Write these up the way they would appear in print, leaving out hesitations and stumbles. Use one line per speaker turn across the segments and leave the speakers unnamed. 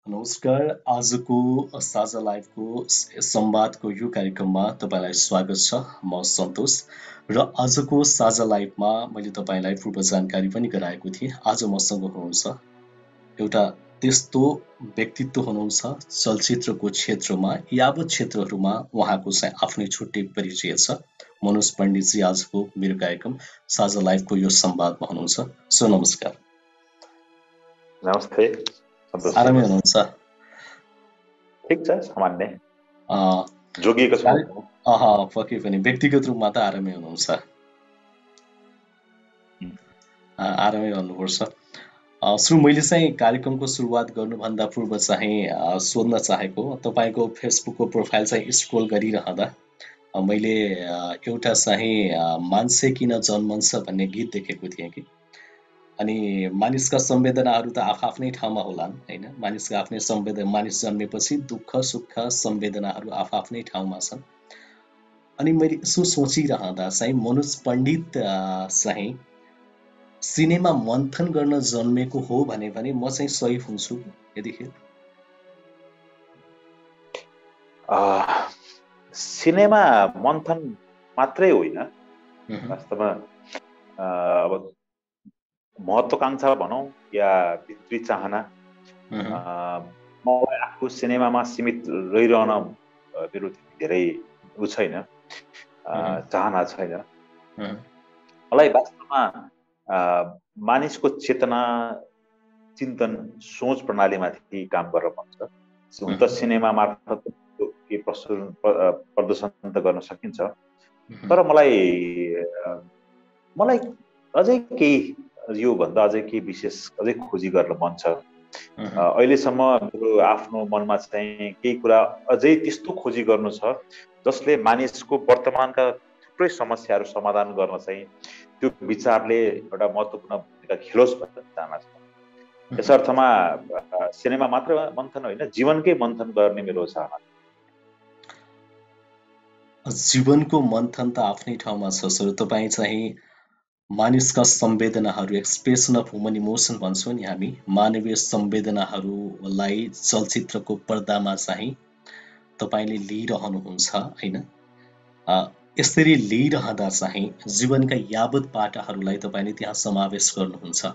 नमस्कार। आजको साझा लाइभको संवादको यो कार्यक्रममा तपाईँलाई स्वागत छ। म सन्तोष र आजको साझा लाइभमा मैले तपाईँलाई पूर्व जानकारी पनि गराएको थिएँ। आज मसँग हुनुहुन्छ एउटा त्यस्तो व्यक्तित्व हुनुहुन्छ चलचित्रको क्षेत्रमा यावत क्षेत्रहरूमा उहाँको चाहिँ आफ्नै छुट्टै परिचय छ। मनोज पण्डितजी आजको मेरो कार्यक्रम साझा लाइभको यो संवादमा हुनुहुन्छ। सो नमस्कार।
नमस्ते सन्तोषजी।
आरामै हुनुहुन्छ?
ठिक छ, सामान्य
अँ,
जोगिएको छु।
पक्कै पनि व्यक्तिगत रूपमा त आरामै हुनुहुन्छ। आरामै हुनुपर्छ। सो मैले चाहिँ कार्यक्रमको सुरुवात गर्नुभन्दा पूर्व चाहिँ सोध्न चाहेको, तपाईँको फेसबुकको प्रोफाइल चाहिँ स्क्रोल गरिरहँदा मैले एउटा चाहिँ मान्छे किन जन्मन्छ भन्ने गीत देखेको थिएँ कि। अनि मानिसका संवेदनाहरू त आफ्नै ठाउँमा होलान् होइन। मानिसका आफ्नै मानिस जन्मेपछि दुःख सुख संवेदनाहरू आफ्नै ठाउँमा छन्। अनि मैले यसो सोचिरहँदा चाहिँ मनोज पण्डित चाहिँ सिनेमा मन्थन गर्न जन्मेको हो भने म चाहिँ सही हुन्छु यतिखेर।
सिनेमा मन्थन मात्रै होइन, वास्तवमा अब महत्त्वाकांक्षा भनौँ या भित्री चाहना, मलाई आफू सिनेमामा सीमित रहिरहन मेरो धेरै छैन, चाहना छैन। मलाई वास्तवमा मानिसको चेतना, चिन्तन, सोच प्रणालीमाथि काम गरेर भन्छ। हुन त सिनेमा मार्फत के प्रदर्शन त गर्न सकिन्छ, तर मलाई अझै केही योभन्दा अझै केही विशेष अझै खोजी गर्न मन छ। अहिलेसम्म मेरो आफ्नो मनमा चाहिँ केही कुरा अझै त्यस्तो खोजी गर्नु छ जसले मानिसको वर्तमानका थुप्रै समस्याहरू समाधान गर्न चाहिँ त्यो विचारले एउटा महत्त्वपूर्ण भूमिका खेलोस् भन्ने चाहना छ। यस अर्थमा सिनेमा मात्र मन्थन होइन, जीवनकै मन्थन गर्ने मेरो चाहना।
जीवनको मन्थन त आफ्नै ठाउँमा छ सर। तपाईँ चाहिँ मानिसका संवेदनाहरू, एक्सप्रेसन अफ ह्युमन इमोसन भन्छौँ नि हामी, मानवीय संवेदनाहरूलाई चलचित्रको पर्दामा चाहिँ तपाईँले लिइरहनुहुन्छ होइन। यसरी लिइरहँदा चाहिँ जीवनका यावत पाटाहरूलाई तपाईँले त्यहाँ समावेश गर्नुहुन्छ।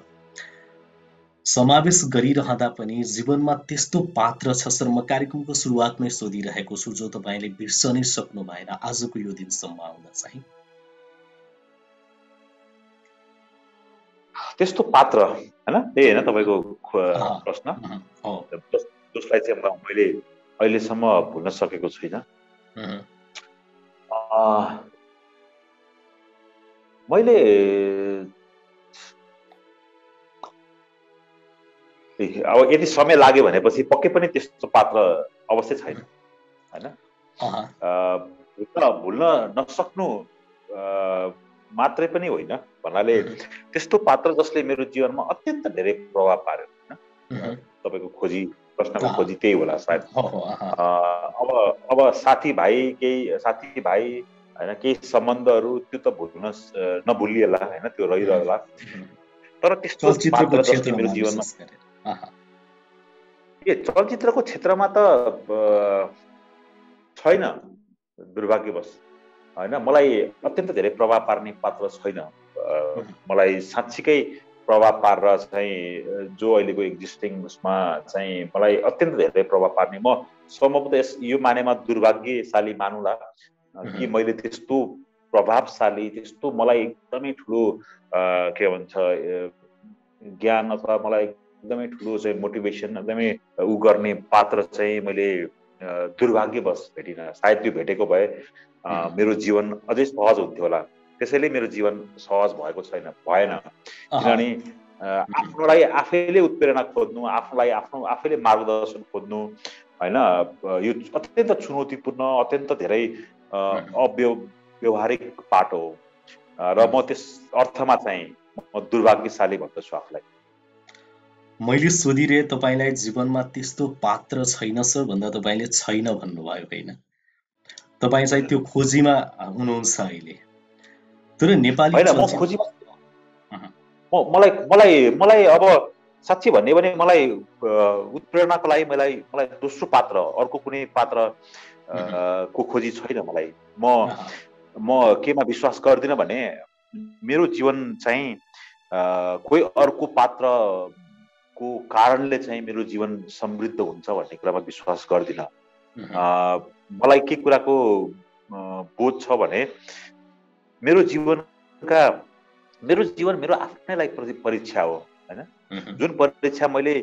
समावेश गरिरहँदा पनि जीवनमा त्यस्तो पात्र छ सर, म कार्यक्रमको सुरुवातमै सोधिरहेको छु, जो तपाईँले बिर्सनै सक्नु भएन आजको यो दिनसम्म आउँदा चाहिँ।
त्यस्तो पात्र हैन, त्यही हैन तपाईको प्रश्न, जसलाई चाहिँ मैले अहिलेसम्म भुल्न सकेको छैन। मैले अब यदि समय लाग्यो भनेपछि पक्कै पनि त्यस्तो पात्र अवश्य छैन हैन। भुल्न नसक्नु मात्रै पनि होइन भन्नाले त्यस्तो पात्र जसले मेरो जीवनमा अत्यन्त धेरै प्रभाव पार्यो हैन। तपाईको खोजी, प्रश्नको खोजी त्यही होला सायद। अब साथीभाइ हैन, केही सम्बन्धहरू त्यो त भुल्न नभुलिएला हैन, त्यो रहिरहला। तर त्यस्तो पात्र जसले मेरो जीवनमा चलचित्रको क्षेत्रमा त छैन दुर्भाग्यवश हैन। मलाई अत्यन्त धेरै प्रभाव पार्ने पात्र छैन। मलाई साँच्चीकै प्रभाव पारेर चाहिँ जो अहिलेको एक्जिस्टिङ उसमा चाहिँ मलाई अत्यन्त धेरै प्रभाव पार्ने, म सम्भवतः यो मानेमा दुर्भाग्यशाली मानुला कि मैले त्यस्तो प्रभावशाली, त्यस्तो मलाई एकदमै ठुलो के भन्छ ज्ञान अथवा मलाई एकदमै ठुलो चाहिँ मोटिभेसन, एकदमै उ गर्ने पात्र चाहिँ मैले दुर्भाग्यवश भेटिनँ। सायद त्यो भेटेको भए मेरो जीवन अझै सहज हुन्थ्यो होला। त्यसैले मेरो जीवन सहज भएको छैन, भएन। किनभने आफ्नोलाई आफैले उत्प्रेरणा खोज्नु, आफैले मार्गदर्शन खोज्नु हैन, यो अत्यन्त चुनौतीपूर्ण, अत्यन्त धेरै अव्यवहारिक पाटो हो। र म त्यस अर्थमा चाहिँ म दुर्भाग्यशाली भन्दछु आफूलाई।
मैले सोधिरहे तपाईँलाई जीवनमा त्यस्तो पात्र छैन सर भन्दा तपाईँले छैन भन्नुभयो होइन। तपाईँ चाहिँ त्यो खोजीमा हुनुहुन्छ अहिले। तर नेपाली
मलाई अब साँच्ची भन्ने भने मलाई उत्प्रेरणाको लागि मलाई दोस्रो पात्र अर्को कुनै पात्र को खोजी छैन मलाई। म केमा विश्वास गर्दिनँ भने मेरो जीवन चाहिँ कोही अर्को पात्रको कारणले चाहिँ मेरो जीवन समृद्ध हुन्छ भन्ने कुरामा विश्वास गर्दिनँ। मलाई के कुराको बोध छ भने मेरो जीवन मेरो आफ्नै लागि परीक्षा हो हैन। जुन परीक्षा मैले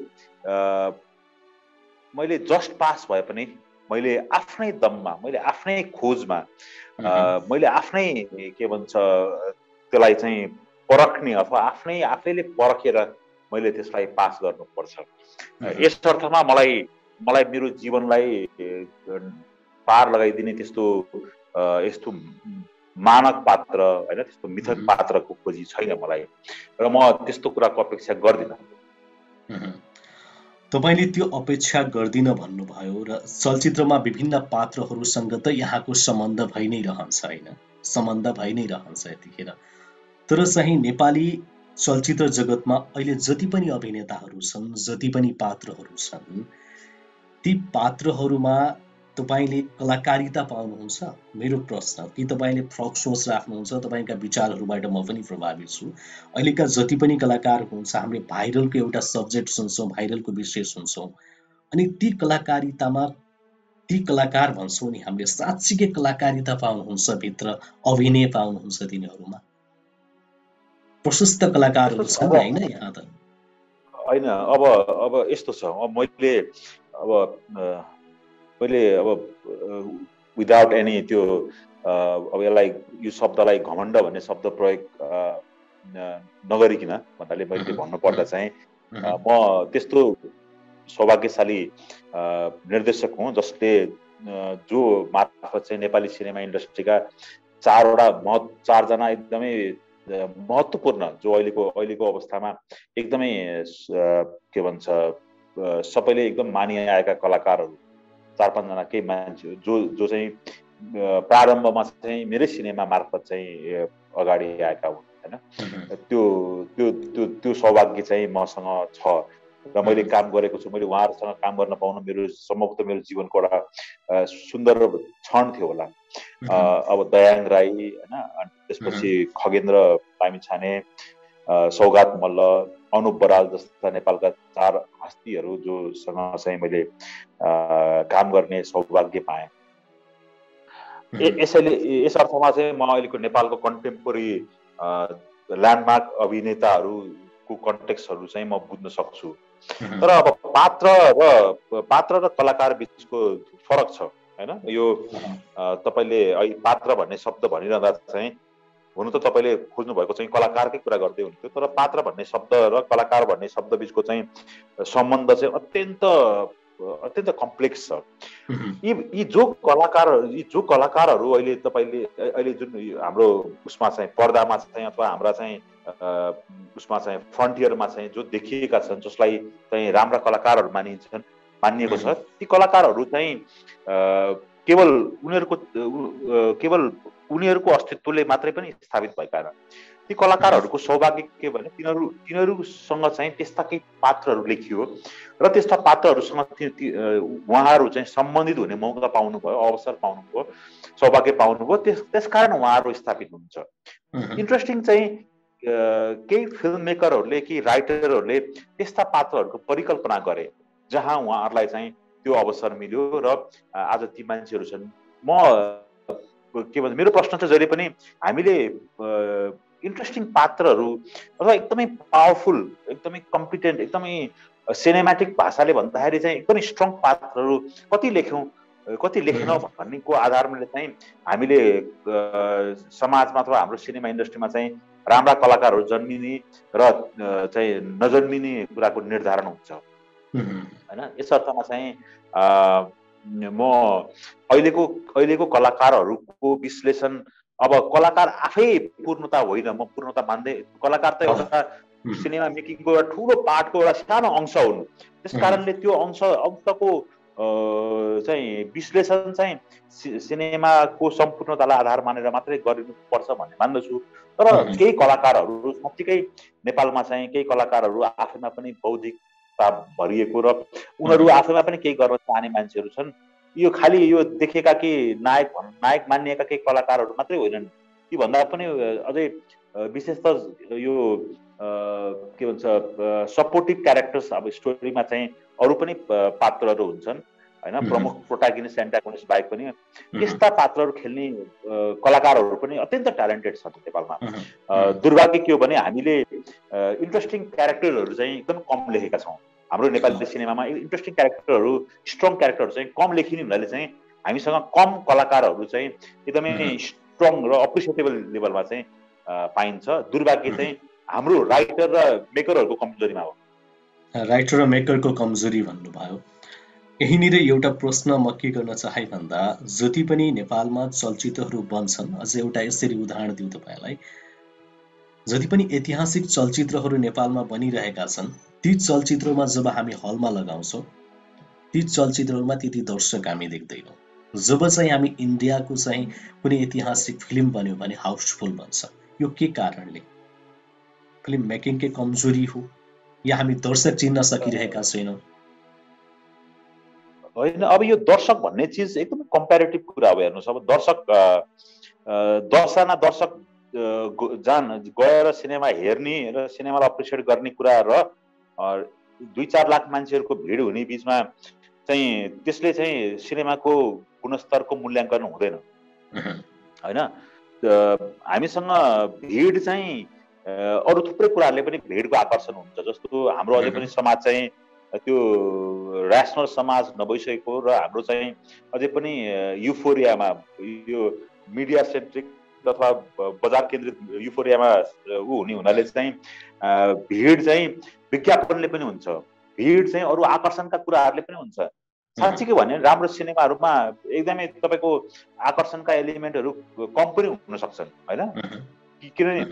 जस्ट पास भए पनि मैले आफ्नै दममा, मैले आफ्नै खोजमा, मैले आफ्नै के भन्छ त्यसलाई चाहिँ परख्ने अथवा आफैले परखेर मैले त्यसलाई पास गर्नुपर्छ। यस अर्थमा मलाई मेरो जीवनलाई पार लगाइदिने यस्तो मानक पात्र हैन, त्यस्तो मिथक पात्रको खोजी छैन मलाई, र म त्यस्तो कुराको अपेक्षा गर्दिनँ।
तपाईले त्यो अपेक्षा गर्दिन भन्नुभयो र चलचित्रमा विभिन्न पात्रहरूसँग त यहाँको सम्बन्ध भइ नै रहन्छ हैन, सम्बन्ध भइ नै रहन्छ यतिखेर। तर चाहिँ नेपाली चलचित्र जगतमा अहिले जति पनि अभिनेताहरू छन्, जति पनि पात्रहरू छन्, ती पात्रहरूमा तपाईले कलाकारिता पाउनुहुन्छ? मेरो प्रश्न, कि तपाईले फरक सोच राख्नुहुन्छ? तपाईका विचारहरूबाट म पनि प्रभावित छु। अहिलेका जति पनि कलाकार हुनुहुन्छ, हामीले भाइरलको एउटा सब्जेक्ट सुन्छौँ, भाइरलको विषय सुन्छौँ, अनि ती कलाकारितामा ती कलाकार भन्छौँ नि हामीले, साँच्चीकै कलाकारिता पाउनुहुन्छ भित्र, अभिनय पाउनुहुन्छ तिनीहरूमा? प्रशस्त कलाकारहरू छन् हैन यहाँ त?
हैन, अब यस्तो छ, मैले विदाउट एनी त्यो अब यो शब्दलाई घमण्ड भन्ने शब्द प्रयोग नगरिकन भन्नाले मैले भन्नुपर्दा चाहिँ म त्यस्तो सौभाग्यशाली निर्देशक हुँ जसले जो मार्फत चाहिँ नेपाली सिनेमा इन्डस्ट्रीका चारजना एकदमै महत्त्वपूर्ण, जो अहिलेको अवस्थामा एकदमै के भन्छ सबैले एकदम मानिआएका कलाकारहरू, 4-5 जना केही मान्छे जो चाहिँ प्रारम्भमा चाहिँ मेरै सिनेमा मार्फत चाहिँ अगाडि आएका हुन् हैन। त्यो सौभाग्य चाहिँ मसँग छ र मैले काम गरेको छु। मैले उहाँहरूसँग काम गर्न पाउनु सम्भवतः मेरो जीवनको एउटा सुन्दर क्षण थियो होला। अब दयाङ राई हैन, अनि त्यसपछि खगेन्द्र लामिछाने, सौगात मल्ल, अनुप बराल जस्ता नेपालका 4 हस्तीहरू जोसँग चाहिँ मैले काम गर्ने सौभाग्य पाएँ। यस अर्थमा चाहिँ म अहिलेको नेपालको कन्टेम्पोरेरी ल्यान्डमार्क अभिनेताहरूको कन्टेक्स्टहरू चाहिँ म बुझ्न सक्छु। तर अब पात्र र कलाकार बिचको फरक छ हैन। यो तपाईले पात्र भन्ने शब्द भनिरहँदा चाहिँ हुनु त तपाईले खोज्नु भएको चाहिँ कलाकारकै कुरा गर्दै हुनुहुन्थ्यो, तर पात्र भन्ने शब्द र कलाकार भन्ने शब्द बिचको चाहिँ सम्बन्ध चाहिँ अत्यन्त कम्प्लेक्स छ। यी जो कलाकारहरू अहिले जुन हाम्रो उसमा चाहिँ पर्दामा चाहिँ अथवा हाम्रा चाहिँ उसमा चाहिँ फ्रन्टियरमा चाहिँ जो देखिएका छन्, जसलाई चाहिँ राम्रा कलाकारहरू मानिएको छ, ती कलाकारहरू चाहिँ केवल उनीहरूको अस्तित्वले मात्रै पनि स्थापित भएका हैनन्। ती कलाकारहरूको सौभाग्य के भने तिनीहरूसँग चाहिँ त्यस्ता केही पात्रहरू लेखियो र त्यस्ता पात्रहरूसँग उहाँहरू चाहिँ सम्बन्धित हुने मौका पाउनुभयो, अवसर पाउनुभयो, सौभाग्य पाउनुभयो, त्यसकारण उहाँहरू स्थापित हुन्छ। इन्ट्रेस्टिङ चाहिँ केही फिल्म मेकरहरूले, केही राइटरहरूले त्यस्ता पात्रहरूको परिकल्पना गरे जहाँ उहाँहरूलाई चाहिँ त्यो अवसर मिल्यो र आज ती मान्छेहरू छन्। के भन्छ, मेरो प्रश्न चाहिँ जहिले पनि हामीले इन्ट्रेस्टिङ पात्रहरू अथवा एकदमै पावरफुल, एकदमै कम्पिटेन्ट, एकदमै सिनेमेटिक भाषाले भन्दाखेरि चाहिँ एकदमै स्ट्रङ पात्रहरू कति लेख्यौँ, कति लेखेनौँ भन्नेको आधारमा चाहिँ हामीले समाजमा अथवा हाम्रो सिनेमा इन्डस्ट्रीमा चाहिँ राम्रा कलाकारहरू जन्मिने र चाहिँ नजन्मिने कुराको निर्धारण हुन्छ हैन। यस अर्थमा चाहिँ म अहिलेको कलाकारहरूको विश्लेषण, अब कलाकार आफै पूर्णता होइन, म पूर्णता मान्दै, कलाकार त एउटा सिनेमा मेकिङको एउटा ठुलो पार्टको एउटा सानो अंश हुन्। त्यस कारणले त्यो अंशको चाहिँ विश्लेषण चाहिँ सिनेमाको सम्पूर्णतालाई आधार मानेर मात्रै गरिनुपर्छ भन्ने मान्दछु। तर केही कलाकारहरू साँच्चीकै नेपालमा चाहिँ केही कलाकारहरू आफैमा पनि बौद्धिकता भरिएको र उनीहरू आफैमा पनि केही गर्न चाहने मान्छेहरू छन्। यो खालि यो देखेका कि नायक मानिएका केही कलाकारहरू मात्रै होइनन्, ती भन्दा पनि अझै विशेषतः यो के भन्छ सपोर्टिभ क्यारेक्टर्स अब स्टोरीमा चाहिँ अरू पनि पात्रहरू हुन्छन् हैन, प्रमुख प्रोटागनिस्ट एन्टागोनिस्ट बाहेक पनि त्यस्ता पात्रहरू खेल्ने कलाकारहरू पनि अत्यन्त ट्यालेन्टेड छन् नेपालमा। दुर्भाग्य के हो भने हामीले इन्ट्रेस्टिङ क्यारेक्टरहरू चाहिँ एकदम कम लेखेका छौँ। हाम्रो नेपाली सिनेमामा इन्ट्रेस्टिङ क्यारेक्टरहरू, स्ट्रङ क्यारेक्टरहरू चाहिँ कम लेखिने हुनाले चाहिँ हामीसँग कम कलाकारहरू चाहिँ एकदमै स्ट्रङ र अप्रिसिएटेबल लेभलमा चाहिँ पाइन्छ। दुर्भाग्य चाहिँ हाम्रो राइटर र मेकरहरूको कमजोरीमा हो।
राइटर र मेकरको कमजोरी भन्नुभयो। यहीँनिर एउटा प्रश्न म के गर्न चाहे भन्दा, जति पनि नेपालमा चलचित्रहरू बन्छन्, अझ एउटा यसरी उदाहरण दिउँ तपाईँलाई, जति पनि ऐतिहासिक चलचित्रहरू नेपालमा बनिरहेका छन्, ती चलचित्रमा जब हामी हलमा लगाउँछौँ, ती चलचित्रहरूमा त्यति दर्शक हामी देख्दैनौँ। जब चाहिँ हामी इन्डियाको चाहिँ कुनै ऐतिहासिक फिल्म बन्यो भने हाउसफुल बन्छ। यो के कारणले? फिल्म मेकिङकै कमजोरी हो या हामी दर्शक चिन्न सकिरहेका छैनौँ?
होइन, अब यो दर्शक भन्ने चिज एकदमै कम्पेरिटिभ कुरा हो। हेर्नुहोस्, अब दर्शक 10जना दर्शक गएर सिनेमा हेर्ने र सिनेमालाई अप्रिसिएट गर्ने कुरा र 2-4 लाख मान्छेहरूको भिड हुने बिचमा चाहिँ त्यसले चाहिँ सिनेमाको गुणस्तरको मूल्याङ्कन हुँदैन होइन। हामीसँग भिड चाहिँ अरू थुप्रै कुराहरूले पनि भिडको आकर्षण हुन्छ। जस्तो हाम्रो अझै पनि समाज चाहिँ त्यो ऱ्यासनल समाज नभइसकेको र हाम्रो चाहिँ अझै पनि युफोरियामा, यो मिडिया सेन्ट्रिक अथवा बजार केन्द्रित युफोरियामा हुने हुनाले चाहिँ भिड चाहिँ विज्ञापनले पनि हुन्छ, भिड चाहिँ अरू आकर्षणका कुराहरूले पनि हुन्छ। साँच्चीकै भने राम्रो सिनेमाहरूमा एकदमै तपाईँको आकर्षणका एलिमेन्टहरू कम पनि हुन सक्छन् होइन, किनभने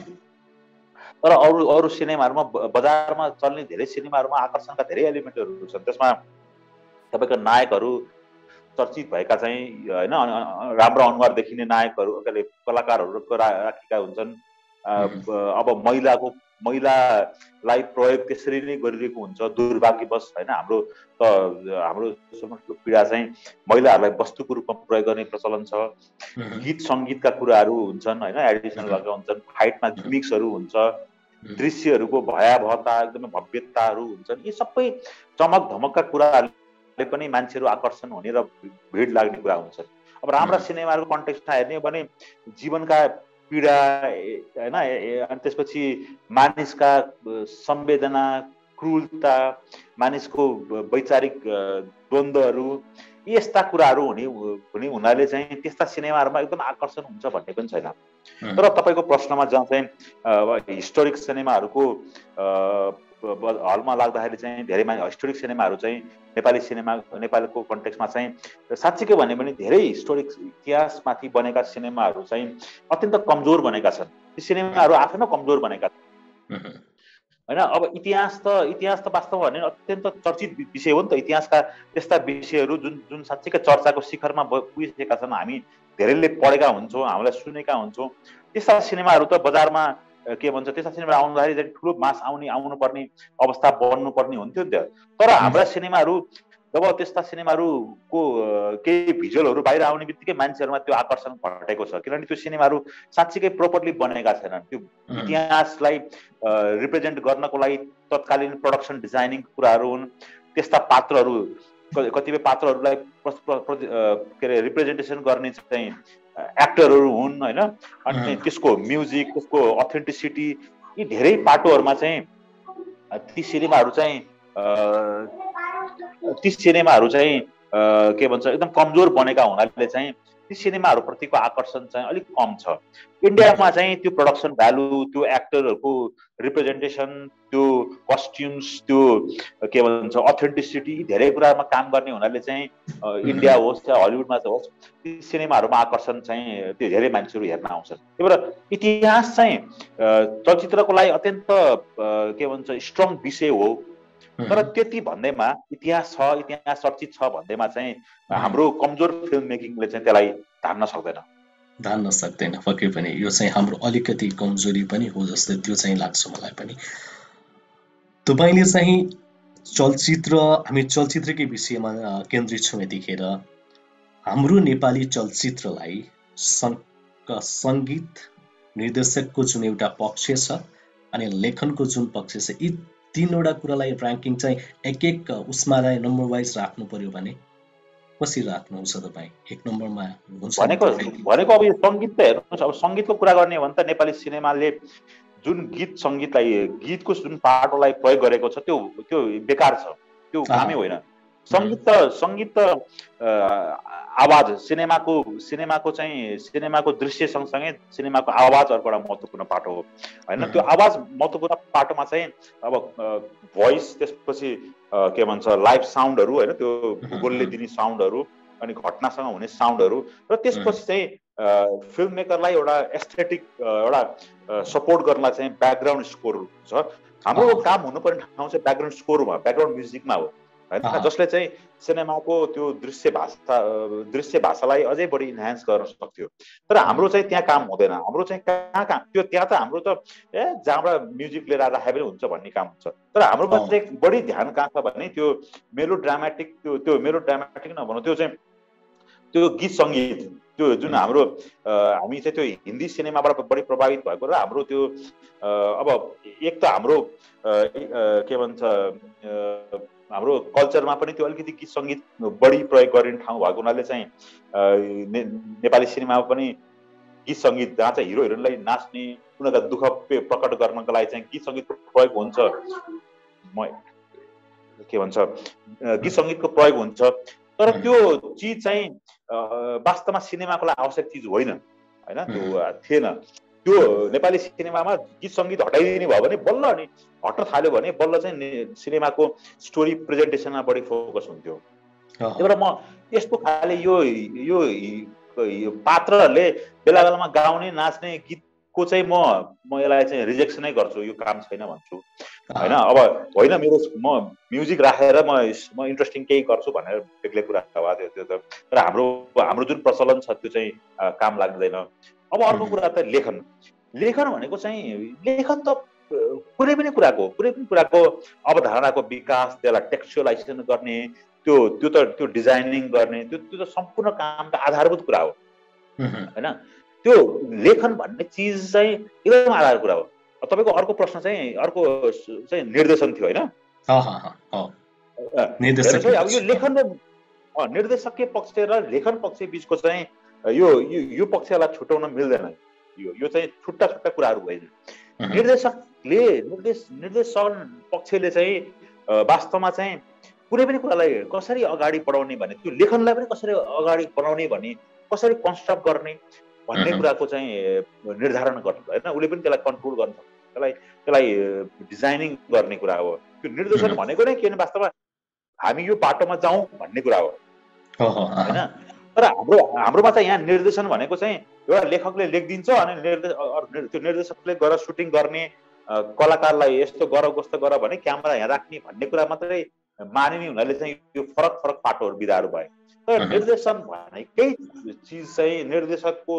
तर अरू सिनेमाहरूमा, बजारमा चल्ने धेरै सिनेमाहरूमा आकर्षणका धेरै एलिमेन्टहरू छन्। त्यसमा तपाईँको नायकहरू चर्चित भएका चाहिँ होइन, राम्रो अनुहार देखिने नायकहरू, कलाकारहरू राखेका हुन्छन्। अब महिलालाई प्रयोग त्यसरी नै गरिरहेको हुन्छ दुर्भाग्यवश होइन। हाम्रो पीडा चाहिँ महिलाहरूलाई वस्तुको रूपमा प्रयोग गर्ने प्रचलन छ। गीत सङ्गीतका कुराहरू हुन्छन् होइन, एडिसनल भएका हुन्छन्, फाइटमा गिमिक्सहरू हुन्छ, दृश्यहरूको भयावहता, एकदमै भव्यताहरू हुन्छन्। यी सबै चमक धमकका कुराहरूले पनि मान्छेहरू आकर्षण हुने र भिड लाग्ने कुरा हुन्छन्। अब राम्रा सिनेमाहरूको कन्टेक्स्टमा हेर्ने हो भने जीवनका पीडा होइन, अनि त्यसपछि मानिसका संवेदना, क्रूरता, मानिसको वैचारिक द्वन्द्वहरू, यस्ता कुराहरू हुने हुनाले चाहिँ त्यस्ता सिनेमाहरूमा एकदम आकर्षण हुन्छ भन्ने पनि छैन। तर तपाईँको प्रश्नमा जहाँ चाहिँ हिस्टोरिक सिनेमाहरूको हलमा लाग्दाखेरि चाहिँ धेरै हिस्टोरिक सिनेमाहरू चाहिँ नेपालको कन्टेक्स्टमा चाहिँ साँच्चीकै भन्यो भने धेरै हिस्टोरिक इतिहासमाथि बनेका सिनेमाहरू चाहिँ अत्यन्त कमजोर बनेका छन्। ती सिनेमाहरू आफैमा कमजोर बनेका छन् होइन। अब इतिहास त वास्तवमा भने अत्यन्त चर्चित विषय हो नि त। इतिहासका त्यस्ता विषयहरू जुन साँच्चीकै चर्चाको शिखरमा पुगिसकेका छन्, हामी धेरैले पढेका हुन्छौँ, हामीलाई सुनेका हुन्छौँ। त्यस्ता सिनेमाहरू त बजारमा के भन्छ, त्यस्ता सिनेमा आउँदाखेरि चाहिँ ठुलो मास आउनुपर्ने अवस्था बन्नुपर्ने हुन्थ्यो नि त। तर हाम्रा सिनेमाहरू जब त्यस्ता सिनेमाहरूको केही भिजुअलहरू बाहिर आउने बित्तिकै मान्छेहरूमा त्यो आकर्षण घटेको छ, किनभने त्यो सिनेमाहरू साँच्चीकै प्रोपरली बनेका छैनन्। त्यो इतिहासलाई रिप्रेजेन्ट गर्नको लागि तत्कालीन प्रोडक्सन डिजाइनिङ कुराहरू हुन्। त्यस्ता पात्रहरू, कतिपय पात्रहरूलाई के अरे रिप्रेजेन्टेसन गर्ने चाहिँ एक्टरहरू हुन् होइन। अनि त्यसको म्युजिक, त्यसको अथेन्टिसिटी, यी धेरै पाटोहरूमा चाहिँ ती सिनेमाहरू चाहिँ के भन्छ एकदम कमजोर बनेका हुनाले चाहिँ ती सिनेमाहरूप्रतिको आकर्षण चाहिँ अलिक कम छ। इन्डियामा चाहिँ त्यो प्रोडक्सन भ्यालु, त्यो एक्टरहरूको रिप्रेजेन्टेसन, त्यो कस्ट्युम्स, त्यो के भन्छ अथेन्टिसिटी, धेरै कुरामा काम गर्ने हुनाले चाहिँ इन्डिया होस् या हलिउडमा होस्, ती सिनेमाहरूमा आकर्षण चाहिँ त्यो धेरै मान्छेहरू हेर्न आउँछन्। त्यही भएर इतिहास चाहिँ चलचित्रको लागि अत्यन्त के भन्छ स्ट्रङ विषय हो। तर त्यति भन्दैमा इतिहास छ, इतिहास चर्चित छ भन्दैमा चाहिँ हाम्रो कमजोर फिल्म मेकिङले चाहिँ त्यसलाई
धान्न सक्दैन पक्कै पनि। यो चाहिँ हाम्रो अलिकति कमजोरी पनि हो जस्तो त्यो चाहिँ लाग्छ मलाई पनि। तपाईँले चाहिँ हामी चलचित्रकै विषयमा केन्द्रित छौँ यतिखेर। हाम्रो नेपाली चलचित्रलाई सङ्गीत निर्देशकको जुन एउटा पक्ष छ अनि लेखनको जुन पक्ष छ, यी तीनवटा कुरालाई र्याङ्किङ चाहिँ एक उसमा नम्बर वाइज राख्नु पर्यो भने कसरी राख्नुहुन्छ तपाईँ? एक नम्बरमा हुन्छ
भनेको अब यो सङ्गीत त हेर्नुहोस्, अब सङ्गीतको कुरा गर्ने हो भने त नेपाली सिनेमाले जुन गीतको जुन पाटोलाई प्रयोग गरेको छ त्यो बेकार छ, त्यो कामै होइन। सङ्गीत त आवाज, सिनेमाको चाहिँ सिनेमाको दृश्य सँगसँगै सिनेमाको आवाज अर्को एउटा महत्त्वपूर्ण पाटो हो होइन। त्यो आवाज महत्त्वपूर्ण पाटोमा चाहिँ अब भोइस, त्यसपछि के भन्छ लाइभ साउन्डहरू होइन, त्यो भूगोलले दिने साउन्डहरू, अनि घटनासँग हुने साउन्डहरू, र त्यसपछि चाहिँ फिल्म मेकरलाई एउटा एस्थेटिक एउटा सपोर्ट गर्नलाई चाहिँ ब्याकग्राउन्ड स्कोर छ। हाम्रो काम हुनुपर्ने ठाउँ चाहिँ ब्याकग्राउन्ड स्कोरमा, ब्याकग्राउन्ड म्युजिकमा हो होइन, जसले चाहिँ सिनेमाको त्यो दृश्य भाषालाई अझै बढी इन्हान्स गर्न सक्थ्यो। तर हाम्रो चाहिँ त्यहाँ काम हुँदैन। हाम्रो चाहिँ कहाँ त्यो त्यहाँ त हाम्रो त जहाँबाट म्युजिक लिएर राखे पनि हुन्छ भन्ने काम हुन्छ। तर हाम्रोमा चाहिँ बढी ध्यान कहाँ छ भने त्यो मेलो ड्रामेटिक नभनौँ, त्यो चाहिँ त्यो गीत सङ्गीत, त्यो जुन हामी चाहिँ त्यो हिन्दी सिनेमाबाट बढी प्रभावित भएको र हाम्रो त्यो अब एक त हाम्रो के भन्छ हाम्रो कल्चरमा पनि त्यो अलिकति गीत सङ्गीत बढी प्रयोग गरिने ठाउँ भएको हुनाले चाहिँ नेपाली सिनेमामा पनि गीत सङ्गीत जहाँ चाहिँ हिरो हिरोइनलाई नाच्ने, उनीहरूका दुःख प्रकट गर्नको लागि चाहिँ गीत सङ्गीतको प्रयोग हुन्छ। के भन्छ गीत सङ्गीतको प्रयोग हुन्छ। तर त्यो चिज चाहिँ वास्तवमा सिनेमाको लागि आवश्यक चिज होइन होइन, त्यो थिएन। त्यो नेपाली सिनेमामा गीत सङ्गीत हटाइदिने भयो भने बल्ल, अनि हट्न थाल्यो भने बल्ल चाहिँ सिनेमाको स्टोरी प्रेजेन्टेसनमा बढी फोकस हुन्थ्यो। त्यही भएर म यस्तो खाले यो पात्रहरूले बेला बेलामा गाउने नाच्ने गीतको चाहिँ म यसलाई चाहिँ रिजेक्सनै गर्छु, यो काम छैन भन्छु होइन। अब होइन म म्युजिक राखेर म इन्ट्रेस्टिङ केही गर्छु भनेर बेग्लै कुरा भयो त्यो त। तर हाम्रो जुन प्रचलन छ त्यो चाहिँ काम लाग्दैन। अब अर्को कुरा त लेखन भनेको चाहिँ लेखन त कुनै पनि कुराको अवधारणाको विकास, त्यसलाई टेक्स्चुअलाइजेसन गर्ने, त्यो डिजाइनिङ गर्ने, त्यो त सम्पूर्ण कामका आधारभूत कुरा हो होइन। त्यो लेखन भन्ने चिज चाहिँ एकदम आधार कुरा हो। तपाईँको अर्को प्रश्न चाहिँ निर्देशन थियो होइन। अब यो लेखन र निर्देशकीय पक्ष र लेखन पक्ष बिचको चाहिँ यो पक्षलाई छुटाउन मिल्दैन। यो चाहिँ छुट्टा कुराहरू भएन। निर्देशन पक्षले चाहिँ वास्तवमा चाहिँ कुनै पनि कुरालाई कसरी अगाडि बढाउने भने, त्यो लेखनलाई पनि कसरी अगाडि बढाउने भने, कसरी कन्स्ट्रक्ट गर्ने भन्ने कुराको चाहिँ निर्धारण गर्नु होइन। उसले पनि त्यसलाई कन्ट्रोल गर्नु सक्छ, त्यसलाई डिजाइनिङ गर्ने कुरा हो। त्यो निर्देशन भनेको नै के भने वास्तवमा हामी यो बाटोमा जाउँ भन्ने कुरा हो होइन। तर हाम्रोमा चाहिँ यहाँ निर्देशन भनेको चाहिँ एउटा लेखकले लेखिदिन्छ अनि त्यो निर्देशकले गएर सुटिङ गर्ने, कलाकारलाई यस्तो गर कस्तो गर भने क्यामेरा यहाँ राख्ने भन्ने कुरा मात्रै मानिने हुनाले चाहिँ यो फरक पाटोहरू विधाहरू भए। तर निर्देशन भनेकै चिज चाहिँ निर्देशकको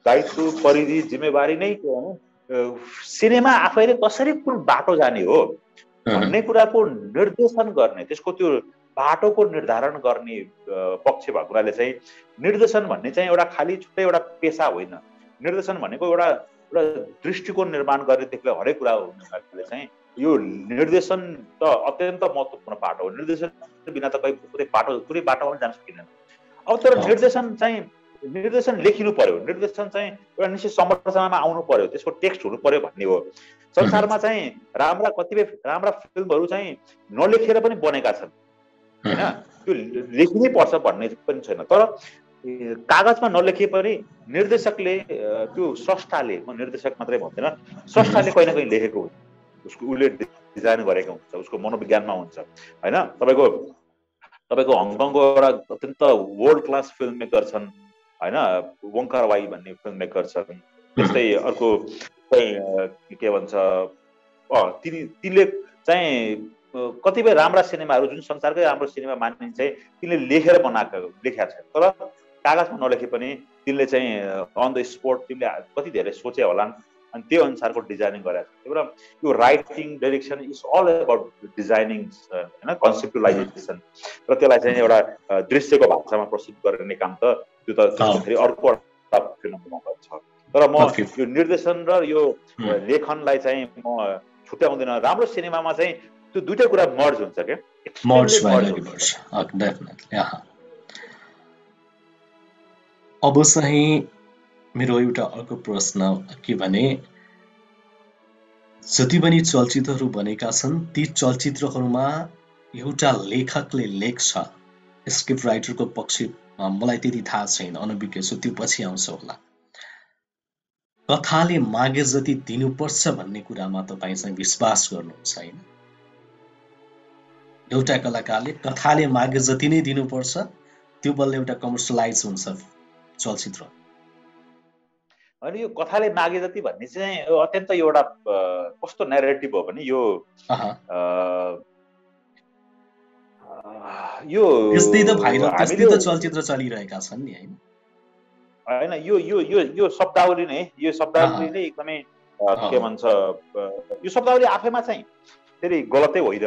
दायित्व, परिधि, जिम्मेवारी नै के हो, सिनेमा आफैले कसरी कुन बाटो जाने हो भन्ने कुराको निर्देशन गर्ने, त्यसको त्यो बाटोको निर्धारण गर्ने पक्ष भएको कुराले चाहिँ निर्देशन भन्ने चाहिँ एउटा खालि छुट्टै एउटा पेसा होइन। निर्देशन भनेको एउटा दृष्टिकोण निर्माण गर्नेदेखि हरेक कुरा हुनाले चाहिँ यो निर्देशन त अत्यन्त महत्त्वपूर्ण पाटो हो। निर्देशन बिना त कुनै बाटोमा पनि जान सकिँदैन। अब तर निर्देशन लेखिनु पर्यो, निर्देशन चाहिँ एउटा निश्चित संरचनामा आउनु पर्यो, त्यसको टेक्स्ट हुनु पर्यो भन्ने हो। संसारमा चाहिँ कतिपय राम्रा फिल्महरू चाहिँ नलेखेर पनि बनेका छन् होइन, त्यो लेखिनै पर्छ भन्ने पनि छैन। तर कागजमा नलेखे पनि निर्देशकले, त्यो स्रष्टाले, म निर्देशक मात्रै भन्दैन, स्रष्टाले कहीँ न कहीँ लेखेको हुन्छ, उसले डिजाइन गरेको हुन्छ, उसको मनोविज्ञानमा हुन्छ होइन। तपाईँको हङकङको एउटा अत्यन्त वर्ल्ड क्लास फिल्म मेकर छन् होइन, वङ कार वाई भन्ने फिल्म मेकर छन्। त्यस्तै अर्को चाहिँ के भन्छ, तिनले चाहिँ कतिपय राम्रा सिनेमाहरू जुन संसारकै राम्रो सिनेमा मानिन्छ तिनले लेखेर लेखेका छन्, तर कागजमा नलेखे पनि तिनले चाहिँ अन द स्पोट तिमीले कति धेरै सोचे होलान् अनि त्यो अनुसारको डिजाइनिङ गरेका छन्। त्यही भएर यो writing direction is all about designing होइन, कन्सेप्टुलाइजेसन र त्यसलाई चाहिँ एउटा दृश्यको भाषामा प्रस्तुत गर्ने काम त त्यो त फेरि अर्को फिल्ममा गर्छ। तर म यो निर्देशन र यो लेखनलाई चाहिँ म छुट्याउँदैन। राम्रो सिनेमामा चाहिँ त्यो दुईटै कुरा मर्ज हुन्छ क्या,
अब चाहिँ मेरो एउटा अर्को प्रश्न के भने, जति पनि चलचित्रहरू बनेका छन् ती चलचित्रहरूमा एउटा लेखकले लेख्छ, स्क्रिप्ट राइटरको पक्षमा मलाई त्यति थाहा छैन, अनभिज्ञ छु, त्यो पछि आउँछ होला। कथाले मागे जति दिनुपर्छ भन्ने कुरामा तपाईँ चाहिँ विश्वास गर्नुहुन्छ होइन? एउटा कलाकारले कथाले मागे जति नै दिनुपर्छ त्यो बल्ल एउटा कमर्सियलाइज हुन्छ चलचित्र।
अनि यो कथाले मागे जति भन्ने चाहिँ अत्यन्त एउटा कस्तो नरेटिभ हो भने यो
त्यस्तै त भाइरल त्यस्तै त चलचित्र चलिरहेका छन् नि होइन?
होइन, यो यो यो यो शब्दावली नै एकदमै के भन्छ, यो शब्दावली आफैमा चाहिँ फेरि गलतै होइन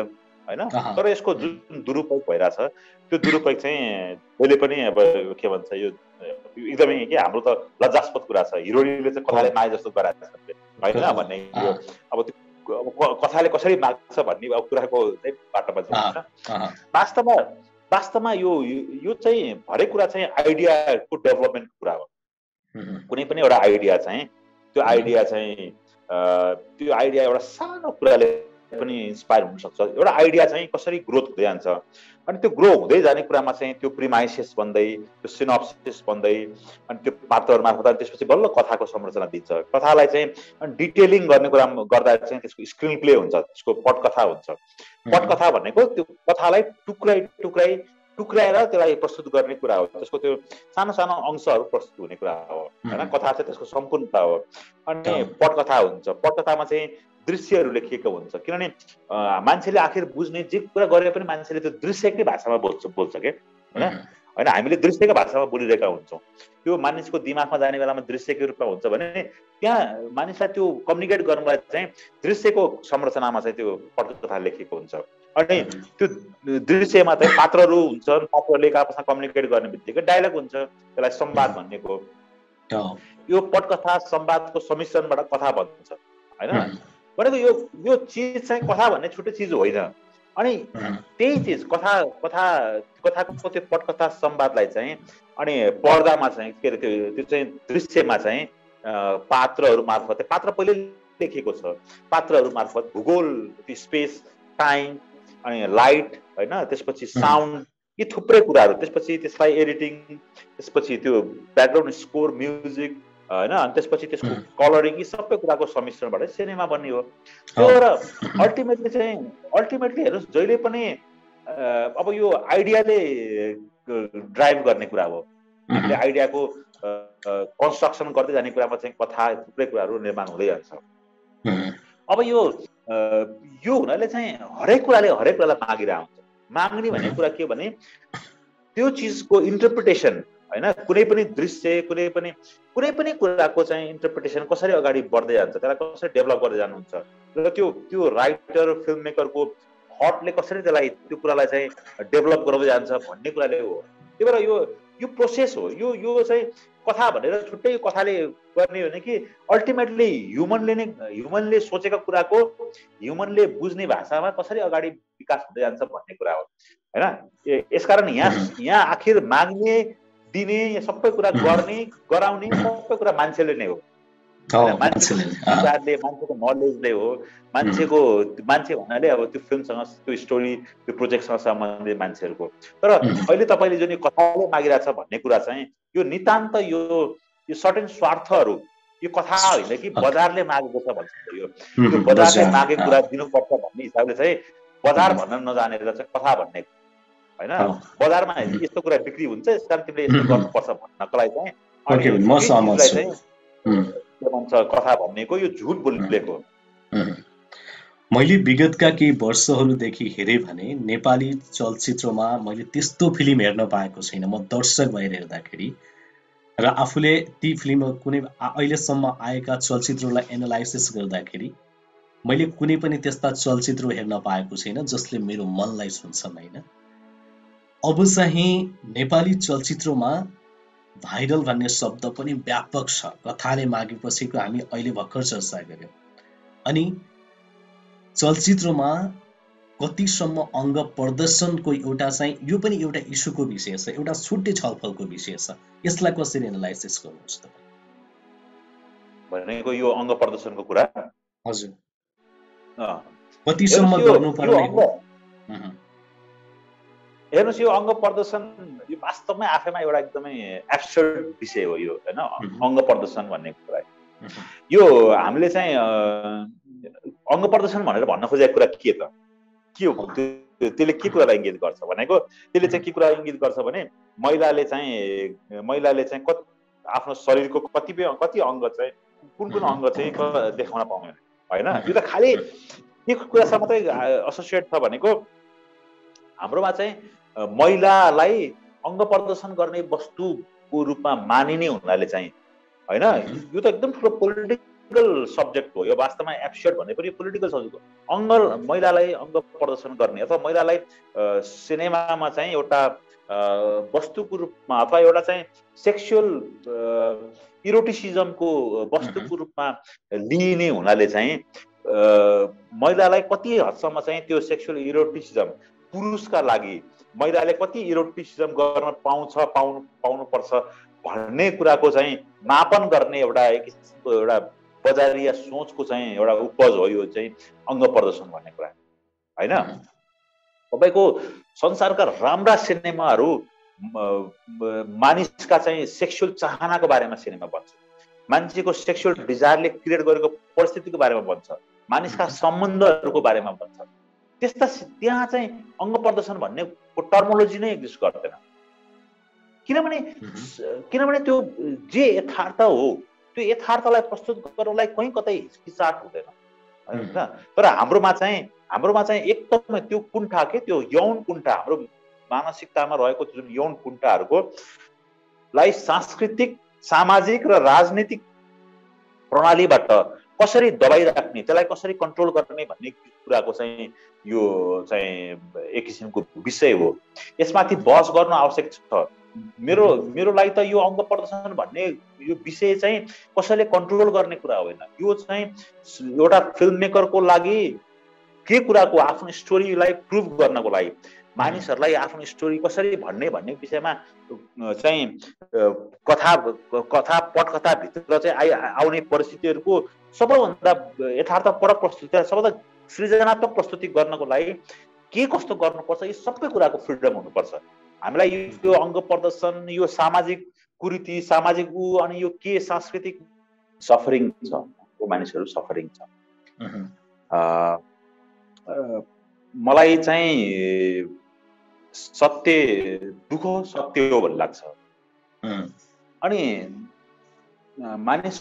होइन, तर यसको जुन दुरुपयोग भइरहेछ त्यो दुरुपयोग चाहिँ जहिले पनि अब के भन्छ यो एकदमै के हाम्रो त लज्जास्पद कुरा छ। हिरोइनले चाहिँ कथाले मागे जस्तो गराएको छ होइन भन्ने यो अब त्यो कथाले कसरी माग्छ भन्ने अब कुराको चाहिँ बाटोमा जान्छ। वास्तवमा यो चाहिँ हरेक कुरा चाहिँ आइडियाको डेभलपमेन्टको कुरा हो। कुनै पनि एउटा आइडिया चाहिँ त्यो आइडिया एउटा सानो कुराले पनि इन्स्पायर हुन सक्छ। एउटा आइडिया चाहिँ कसरी ग्रोथ हुँदै जान्छ अनि त्यो ग्रो हुँदै जाने कुरामा चाहिँ त्यो प्रिमाइसेस बन्दै, त्यो सिनोप्सिस बन्दै अनि त्यो पात्रहरू मार्फत त्यसपछि बल्ल कथाको संरचना दिन्छ। कथालाई चाहिँ डिटेलिङ गर्ने कुरा गर्दा चाहिँ त्यसको स्क्रिन प्ले हुन्छ, त्यसको पटकथा हुन्छ। पटकथा भनेको त्यो कथालाई टुक्राएर त्यसलाई प्रस्तुत गर्ने कुरा हो, त्यसको त्यो सानो सानो अंशहरू प्रस्तुत हुने कुरा हो होइन। कथा चाहिँ त्यसको सम्पूर्णता हो। अनि पटकथा हुन्छ, पटकथामा चाहिँ दृश्यहरू लेखिएको हुन्छ, किनभने मान्छेले आखिर बुझ्ने जे कुरा गरे पनि मान्छेले त्यो दृश्यकै भाषामा बोल्छ के होइन। हामीले दृश्यकै भाषामा बोलिरहेका हुन्छौँ। त्यो मानिसको दिमागमा जाने बेलामा दृश्यकै रूपमा हुन्छ भने त्यहाँ मानिसलाई त्यो कम्युनिकेट गर्नलाई चाहिँ दृश्यको संरचनामा चाहिँ त्यो पटकथा लेखिएको हुन्छ। अनि त्यो दृश्यमा चाहिँ पात्रहरू हुन्छन्, पात्रले आपसमा कम्युनिकेट गर्ने बित्तिकै डायलग हुन्छ, त्यसलाई संवाद भन्नेको। यो पटकथा संवादको सम्मिश्रणबाट कथा बन्छ होइन। भनेको यो चिज चाहिँ कथा भन्ने छुट्टै चिज होइन। अनि त्यही चिज कथाको त्यो पटकथा संवादलाई चाहिँ अनि पर्दामा चाहिँ के अरे त्यो चाहिँ दृश्यमा चाहिँ पात्रहरू मार्फत, पात्र पहिले लेखिएको छ, पात्रहरू मार्फत भूगोल, त्यो स्पेस, टाइम अनि लाइट होइन, त्यसपछि साउन्ड, यी थुप्रै कुराहरू, त्यसपछि त्यसलाई एडिटिङ, त्यसपछि त्यो ब्याकग्राउन्ड स्कोर, म्युजिक होइन, अनि त्यसपछि त्यसको कलरिङ, यी सबै कुराको सम्मिश्रणबाट सिनेमा बन्ने हो। तर अल्टिमेटली हेर्नुहोस् जहिले पनि अब यो आइडियाले ड्राइभ गर्ने कुरा हो। हामीले आइडियाको कन्स्ट्रक्सन गर्दै जाने कुरामा चाहिँ कथा थुप्रै कुराहरू निर्माण हुँदै जान्छ। अब यो हुनाले चाहिँ हरेक कुरालाई मागिरहेको हुन्छ। माग्ने भन्ने कुरा के हो भने त्यो चिजको इन्टरप्रिटेसन होइन, कुनै पनि दृश्य, कुनै पनि कुराको चाहिँ इन्टरप्रिटेसन कसरी अगाडि बढ्दै जान्छ, त्यसलाई कसरी डेभलप गर्दै जानुहुन्छ र त्यो राइटर, फिल्म मेकरको थटले कसरी त्यसलाई त्यो कुरालाई चाहिँ डेभलप गराउँदै जान्छ भन्ने कुराले हो। त्यही भएर यो प्रोसेस हो। यो चाहिँ कथा भनेर छुट्टै कथाले गर्ने हो भने कि अल्टिमेटली ह्युमनले सोचेको कुराको ह्युमनले बुझ्ने भाषामा कसरी अगाडि विकास हुँदै जान्छ भन्ने कुरा हो होइन। यसकारण यहाँ आखिर माग्ने, दिने, सबै कुरा गर्ने, गराउने सबै कुरा मान्छेले नै हो। मान्छेको नलेजले हो, मान्छे भन्नाले अब त्यो फिल्मसँग, त्यो स्टोरी, त्यो प्रोजेक्टसँग सम्बन्धित मान्छेहरूको। तर अहिले तपाईँले जुन कथाले मागिरहेछ भन्ने कुरा चाहिँ यो नितान्त यो सर्टेन स्वार्थहरू, यो कथा होइन कि बजारले मागेको छ भन्छ। यो बजारले मागेको कुरा दिनुपर्छ भन्ने हिसाबले चाहिँ बजार भन्न नजानेर चाहिँ कथा भन्ने होइन। बजारमा यस्तो कुरा बिक्री हुन्छ, यस कारण तिमीले यस्तो गर्नुपर्छ भन्नकोलाई चाहिँ के भन्छ कथा भन्नेको यो झुट बोलेको।
मैले विगतका केही वर्षहरूदेखि हेरेँ भने नेपाली चलचित्रमा मैले त्यस्तो फिल्म हेर्न पाएको छैन म दर्शक भएर हेर्दाखेरि र आफूले ती फिल्म कुनै अहिलेसम्म आएका चलचित्रलाई एनालाइसिस गर्दाखेरि मैले कुनै पनि त्यस्ता चलचित्र हेर्न पाएको छैन जसले मेरो मनलाई छुन्छन् होइन। अब चाहिँ नेपाली चलचित्रमा भाइरल भन्ने शब्द पनि व्यापक छ, कथाले मागेपछिको हामी अहिले भर्खर चर्चा गर्यौँ। अनि चलचित्रमा कतिसम्म अङ्ग प्रदर्शनको एउटा चाहिँ यो पनि एउटा इस्युको विषय छ, एउटा छुट्टै छलफलको विषय छ। यसलाई कसरी एनालाइसिस गर्नुहुन्छ तपाईँ?
भनेको यो अङ्ग प्रदर्शनको कुरा
हजुर,
हेर्नुहोस्
कतिसम्म गर्नुपर्ने हो?
हेर्नुहोस् यो अङ्ग प्रदर्शन यो वास्तवमै आफैमा एउटा एकदमै एब्सर्ड विषय हो यो होइन। अङ्ग प्रदर्शन भन्ने कुरा यो हामीले चाहिँ अङ्ग प्रदर्शन भनेर भन्न खोजेको कुरा के त के हो? त्यसले के कुरालाई इङ्गित गर्छ भनेको त्यसले चाहिँ के कुरा इङ्गित गर्छ भने महिलाले चाहिँ आफ्नो शरीरको कति अङ्ग चाहिँ कुन अङ्ग चाहिँ देखाउन पाउँदैन होइन। यो त खालि के कुरासँग मात्रै एसोसिएट छ भनेको हाम्रोमा चाहिँ महिलालाई अङ्ग प्रदर्शन गर्ने वस्तुको रूपमा मानिने हुनाले चाहिँ होइन। यो त एकदम ठुलो पोलिटिकल सब्जेक्ट हो। यो वास्तवमा एब्सर्ड भन्ने पनि पोलिटिकल सब्जेक्ट हो। महिलालाई अङ्ग प्रदर्शन गर्ने अथवा महिलालाई सिनेमामा चाहिँ एउटा वस्तुको रूपमा अथवा एउटा चाहिँ सेक्सुअल इरोटिसिजमको वस्तुको रूपमा लिइने हुनाले चाहिँ महिलालाई कति हदसम्म चाहिँ त्यो सेक्सुअल इरोटिसिजम पुरुषका लागि महिलाले कति इरोटिसिजम गर्न पाउनुपर्छ भन्ने कुराको चाहिँ मापन गर्ने एउटा एक किसिमको एउटा बजारिया सोचको चाहिँ एउटा उपज हो यो चाहिँ अङ्ग प्रदर्शन भन्ने कुरा होइन। तपाईँको संसारका राम्रा सिनेमाहरू मानिसका चाहिँ सेक्सुअल चाहनाको बारेमा सिनेमा बन्छ, मान्छेको सेक्सुअल डिजायरले क्रिएट गरेको परिस्थितिको बारेमा बन्छ, मानिसका सम्बन्धहरूको बारेमा बन्छ। त्यहाँ चाहिँ अङ्ग प्रदर्शन भन्नेको टर्मोलोजी नै एक्जिस्ट गर्दैन। किनभने त्यो जे यथार्थ हो त्यो यथार्थलाई प्रस्तुत गर्नलाई कहीँ कतै हिचकिचाट हुँदैन होइन। तर हाम्रोमा चाहिँ एकदमै त्यो कुण्ठा त्यो यौन कुण्ठा हाम्रो मानसिकतामा रहेको जुन यौन कुण्ठाहरूको लाई सांस्कृतिक सामाजिक र राजनीतिक प्रणालीबाट कसरी दबाइराख्ने त्यसलाई कसरी कन्ट्रोल गर्ने भन्ने कुराको चाहिँ यो चाहिँ एक किसिमको विषय हो। यसमाथि बहस गर्न आवश्यक छ। मेरो लागि त यो अङ्ग प्रदर्शन भन्ने यो विषय चाहिँ कसैले कन्ट्रोल गर्ने कुरा होइन। यो चाहिँ एउटा फिल्म मेकरको लागि के कुराको आफ्नो स्टोरीलाई प्रुभ गर्नको लागि मानिसहरूलाई आफ्नो स्टोरी कसरी भन्ने विषयमा चाहिँ पटकथाभित्र चाहिँ आउने परिस्थितिहरूको सबैभन्दा यथार्थपरक प्रस्तुति सबैभन्दा सृजनात्मक प्रस्तुति गर्नको लागि के कस्तो गर्नुपर्छ यो सबै कुराको फ्रिडम हुनुपर्छ। हामीलाई यो अङ्ग प्रदर्शन यो सामाजिक कुरीति सामाजिक अनि यो के सांस्कृतिक सफरिङ छ, मानिसहरू सफरिङ छ। मलाई चाहिँ दुःख सत्य हो भन्ने लाग्छ। अनि मानिस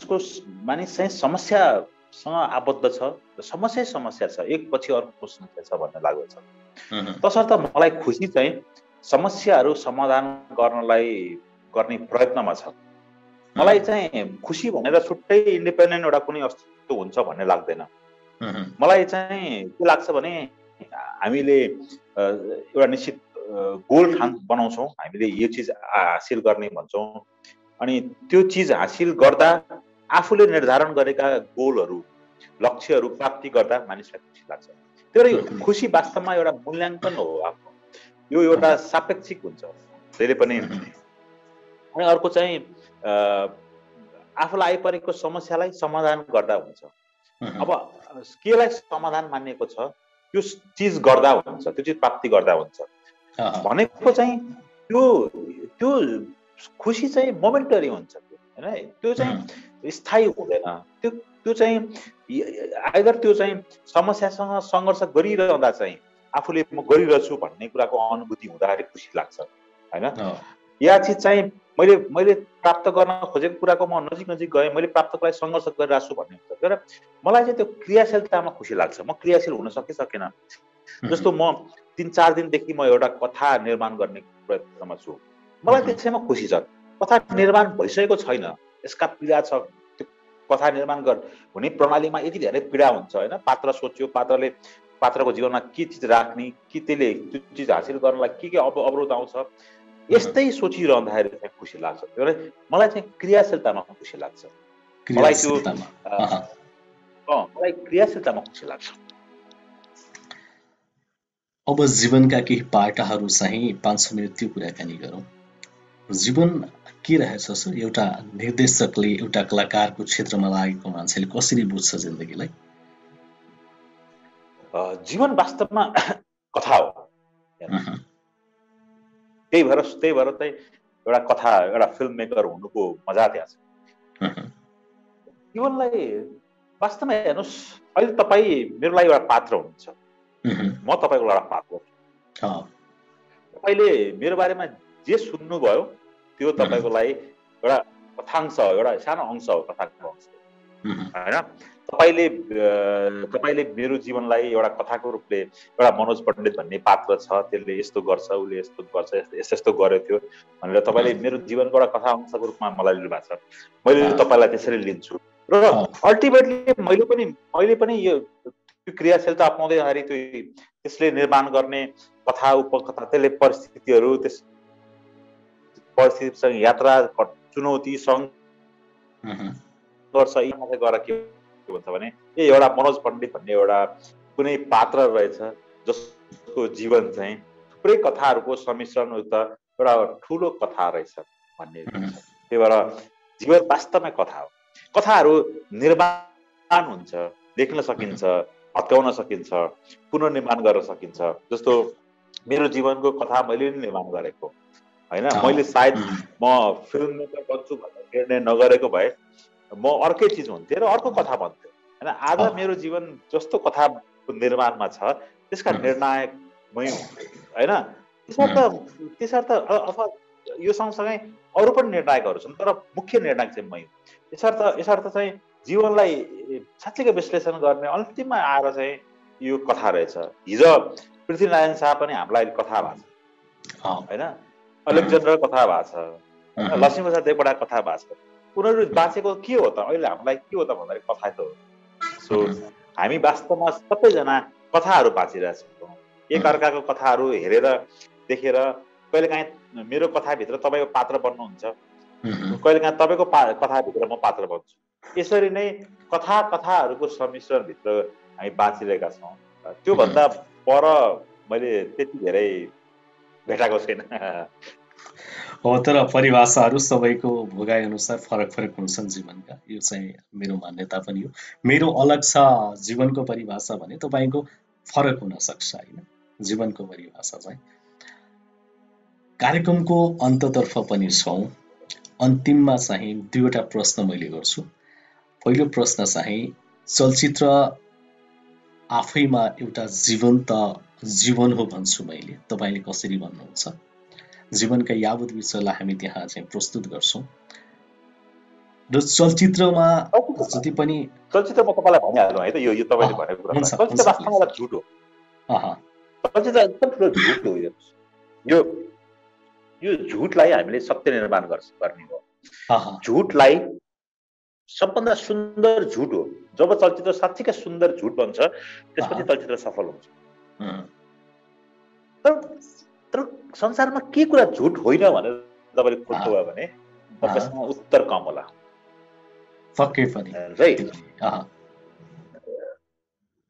चाहिँ समस्यासँग आबद्ध छ, समस्या छ, एक पछि अर्को समस्या छ भन्ने लाग्दछ। तसर्थ मलाई खुसी चाहिँ समस्याहरू समाधान गर्ने प्रयत्नमा छ। मलाई चाहिँ खुसी भनेर छुट्टै इन्डिपेन्डेन्ट एउटा कुनै अस्तित्व हुन्छ भन्ने लाग्दैन। मलाई चाहिँ के लाग्छ भने हामीले एउटा निश्चित गोल बनाउँछौँ, हामीले यो चिज हासिल गर्ने भन्छौँ, अनि त्यो चिज हासिल गर्दा आफूले निर्धारण गरेका गोलहरू लक्ष्यहरू प्राप्ति गर्दा मानिसलाई खुसी लाग्छ। त्यो खुसी वास्तवमा एउटा मूल्याङ्कन हो आफ्नो, यो एउटा सापेक्षिक हुन्छ जहिले पनि। अनि अर्को चाहिँ आफूलाई आइपरेको समस्यालाई समाधान गर्दा हुन्छ। अब केलाई समाधान मानिएको छ त्यो चिज गर्दा हुन्छ, त्यो चिज प्राप्ति गर्दा हुन्छ भनेको चाहिँ त्यो खुसी चाहिँ मोमेन्टरी हुन्छ हैन। त्यो चाहिँ स्थायी हुँदैन। त्यो चाहिँ आइदर त्यो चाहिँ समस्यासँग सङ्घर्ष गरिरहँदा चाहिँ आफूले म गरिरहेछु भन्ने कुराको अनुभूति हुँदाखेरि खुसी लाग्छ हैन, या चिज चाहिँ मैले मैले प्राप्त गर्न खोजेको कुराको म नजिक नजिक गएँ, मैले प्राप्तको लागि सङ्घर्ष गरिरहेको छु भन्ने हुन्छ। तर मलाई चाहिँ त्यो क्रियाशीलतामा खुसी लाग्छ। म क्रियाशील हुन सकेन। जस्तो म 3-4 दिनदेखि म एउटा कथा निर्माण गर्ने प्रयत्नमा छु। मलाई त्यसैमा खुसी छ। कथा निर्माण भइसकेको छैन, यसका पीडा छ। त्यो कथा निर्माण हुने प्रणालीमा यति धेरै पीडा हुन्छ होइन। पात्र सोच्यो, पात्रको जीवनमा के चिज राख्ने, के त्यसले त्यो चिज हासिल गर्नलाई के अवरोध आउँछ, यस्तै सोचिरहँदाखेरि चाहिँ खुसी लाग्छ। मलाई चाहिँ क्रियाशीलतामा खुसी लाग्छ। मलाई क्रियाशीलतामा खुसी लाग्छ।
अब जीवनका केही पाटाहरू चाहिँ 5 मिनट त्यो कुराकानी गरौँ। जीवन के रहेछ सर? एउटा निर्देशकले एउटा कलाकारको क्षेत्रमा लागेको मान्छेले कसरी बुझ्छ जिन्दगीलाई?
जीवन वास्तवमा कथा हो। त्यही भएर चाहिँ एउटा कथा, एउटा फिल्म मेकर हुनुको मजा त्यहाँ छ। जीवनलाई वास्तवमा हेर्नुहोस्, अहिले तपाईँ मेरो लागि एउटा पात्र हुनुहुन्छ, म तपाईँको एउटा पात्र छु। तपाईँले मेरो बारेमा जे सुन्नुभयो त्यो तपाईँको लागि एउटा कथांश हो, एउटा सानो अंश हो कथाको अंश होइन। तपाईँले मेरो जीवनलाई एउटा कथाको रूपले, एउटा मनोज पण्डित भन्ने पात्र छ, त्यसले यस्तो गर्छ, उसले यस्तो गर्छ, यस्तो गरेको थियो भनेर तपाईँले मेरो जीवनको एउटा कथा अंशको रूपमा मलाई लिनु भएको छ। मैले तपाईँलाई त्यसरी लिन्छु र अल्टिमेटली मैले पनि यो क्रियाशीलता अपनाउँदै जाँदाखेरि त्यसले निर्माण गर्ने कथा, उपकथा, त्यसले परिस्थितिसँग यात्रा, चुनौती, सङ्घर्ष गएर के भन्छ भने एउटा मनोज पण्डित भन्ने एउटा कुनै पात्र रहेछ जसको जीवन चाहिँ थुप्रै कथाहरूको सम्मिश्रणयुक्त एउटा ठुलो कथा रहेछ भन्ने। त्यही भएर जीवन वास्तवमै कथा हो। कथाहरू निर्माण हुन्छ, देख्न सकिन्छ, हत्याउन सकिन्छ, पुनर्निर्माण गर्न सकिन्छ। जस्तो मेरो जीवनको कथा मैले नै निर्माण गरेको होइन। मैले सायद म फिल्म मेकर बन्छु भनेर निर्णय नगरेको भए म अर्कै चिज हुन्थेँ र अर्को कथा बन्थेँ होइन। आज मेरो जीवन जस्तो कथाको निर्माणमा छ त्यसका निर्णायक मै हुन्थेँ होइन। त्यसर्थ अथवा यो सँगसँगै अरू पनि निर्णायकहरू छन्, तर मुख्य निर्णायक चाहिँ मै। यसर्थ चाहिँ जीवनलाई साँच्चैकै विश्लेषण गर्ने अन्तिममा आएर चाहिँ यो कथा रहेछ। हिजो पृथ्वीनारायण शाह पनि हामीलाई कथा भएको छ होइन। अलेक्जेन्डर कथा भएको छ, लक्ष्मीप्रसाद देवकोटा कथा भएको छ। उनीहरू बाँचेको के हो त? अहिले हामीलाई के हो त भन्दाखेरि कथा त हो। सो हामी वास्तवमा सबैजना कथाहरू बाँचिरहेछौँ। एकअर्काको कथाहरू हेरेर देखेर, कहिलेकाहीँ मेरो कथाभित्र तपाईँको पात्र बन्नुहुन्छ, कहिलेकाहीँ तपाईँको कथाभित्र म पात्र बन्छु। यसरी नै कथाहरूको सम्मिश्रणभित्र हामी बाँचिरहेका छौँ। त्योभन्दा पर मैले त्यति धेरै भेटाएको छैन।
हो, तर परिभाषाहरू सबैको भोगाइ अनुसार फरक हुन्छन् जीवनका। यो चाहिँ मेरो मान्यता पनि हो। मेरो अलग छ जीवनको परिभाषा भने, तपाईँको फरक हुन सक्छ होइन जीवनको परिभाषा चाहिँ। कार्यक्रमको अन्ततर्फ पनि छौँ। अन्तिममा चाहिँ 2वटा प्रश्न मैले गर्छु। पहिलो प्रश्न चाहिँ चलचित्र आफैमा एउटा जीवन्त जीवन हो भन्छु मैले, तपाईँले कसरी भन्नुहुन्छ? जीवनका यावत विषयलाई हामी त्यहाँ चाहिँ प्रस्तुत गर्छौँ र चलचित्रमा जति पनि
चलचित्र म तपाईँलाई भनिहाल्नु है त, यो तपाईँले भनेको कुरा चलचित्र वास्तवमा झुट हो। चलचित्र एकदम ठुलो झुट हो। यो झुटलाई हामीले सत्य निर्माण गर्ने हो। झुटलाई सबभन्दा सुन्दर झुट हो। जब चलचित्र साँच्चीकै सुन्दर झुट बन्छ त्यसपछि चलचित्र सफल हुन्छ। तर संसारमा के कुरा झुट होइन भनेर तपाईँले खोज्नुभयो भने तपाईँसँग उत्तर कम होला।
पक्कै पनि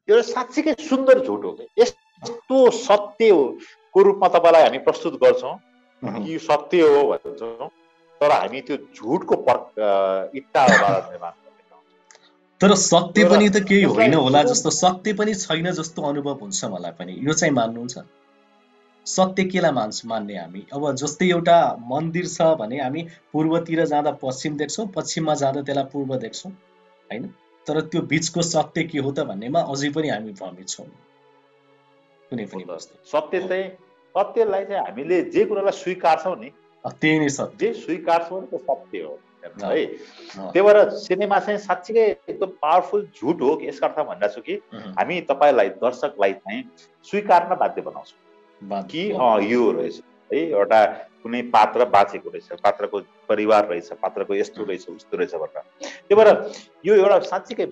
यो साँच्चीकै सुन्दर झुट हो। यस्तो सत्य हो को रूपमा तपाईँलाई हामी प्रस्तुत गर्छौँ कि सत्य हो भन्छौँ, तर हामी त्यो झुटको इट्टाबाट निर्माण गर्छौँ।
तर सत्य पनि त केही होइन होला जस्तो, सत्य पनि छैन जस्तो अनुभव हुन्छ मलाई पनि। यो चाहिँ मान्नुहुन्छ? सत्य केलाई मान्ने हामी? अब जस्तै एउटा मन्दिर छ भने हामी पूर्वतिर जाँदा पश्चिम देख्छौँ, पश्चिममा जाँदा त्यसलाई पूर्व देख्छौँ होइन। तर त्यो बिचको सत्य के हो त भन्नेमा अझै पनि हामी भ्रमित छौँ। कुनै पनि वस्तु
सत्यलाई चाहिँ हामीले जे कुरालाई स्वीकार्छौँ नि
त्यही नै सत्य।
जे स्वीकार्छौँ नि त्यो सत्य हो हेर्नु
अँ,
है।
अँ,
त्यही भएर सिनेमा चाहिँ साँच्चीकै एकदम पावरफुल झुट हो कि यसका अर्थ भनिरहेको छु कि
उहुँ,
हामी तपाईँलाई दर्शकलाई चाहिँ स्वीकार्न बाध्य बनाउँछौँ
बाध्य
कि
हो।
यो रहेछ है एउटा कुनै पात्र बाँचेको रहेछ, पात्रको परिवार रहेछ, पात्रको यस्तो
उम्,
रहेछ उस्तो रहेछ भनेर। त्यही भएर
उहुँ,
यो एउटा साँच्चीकै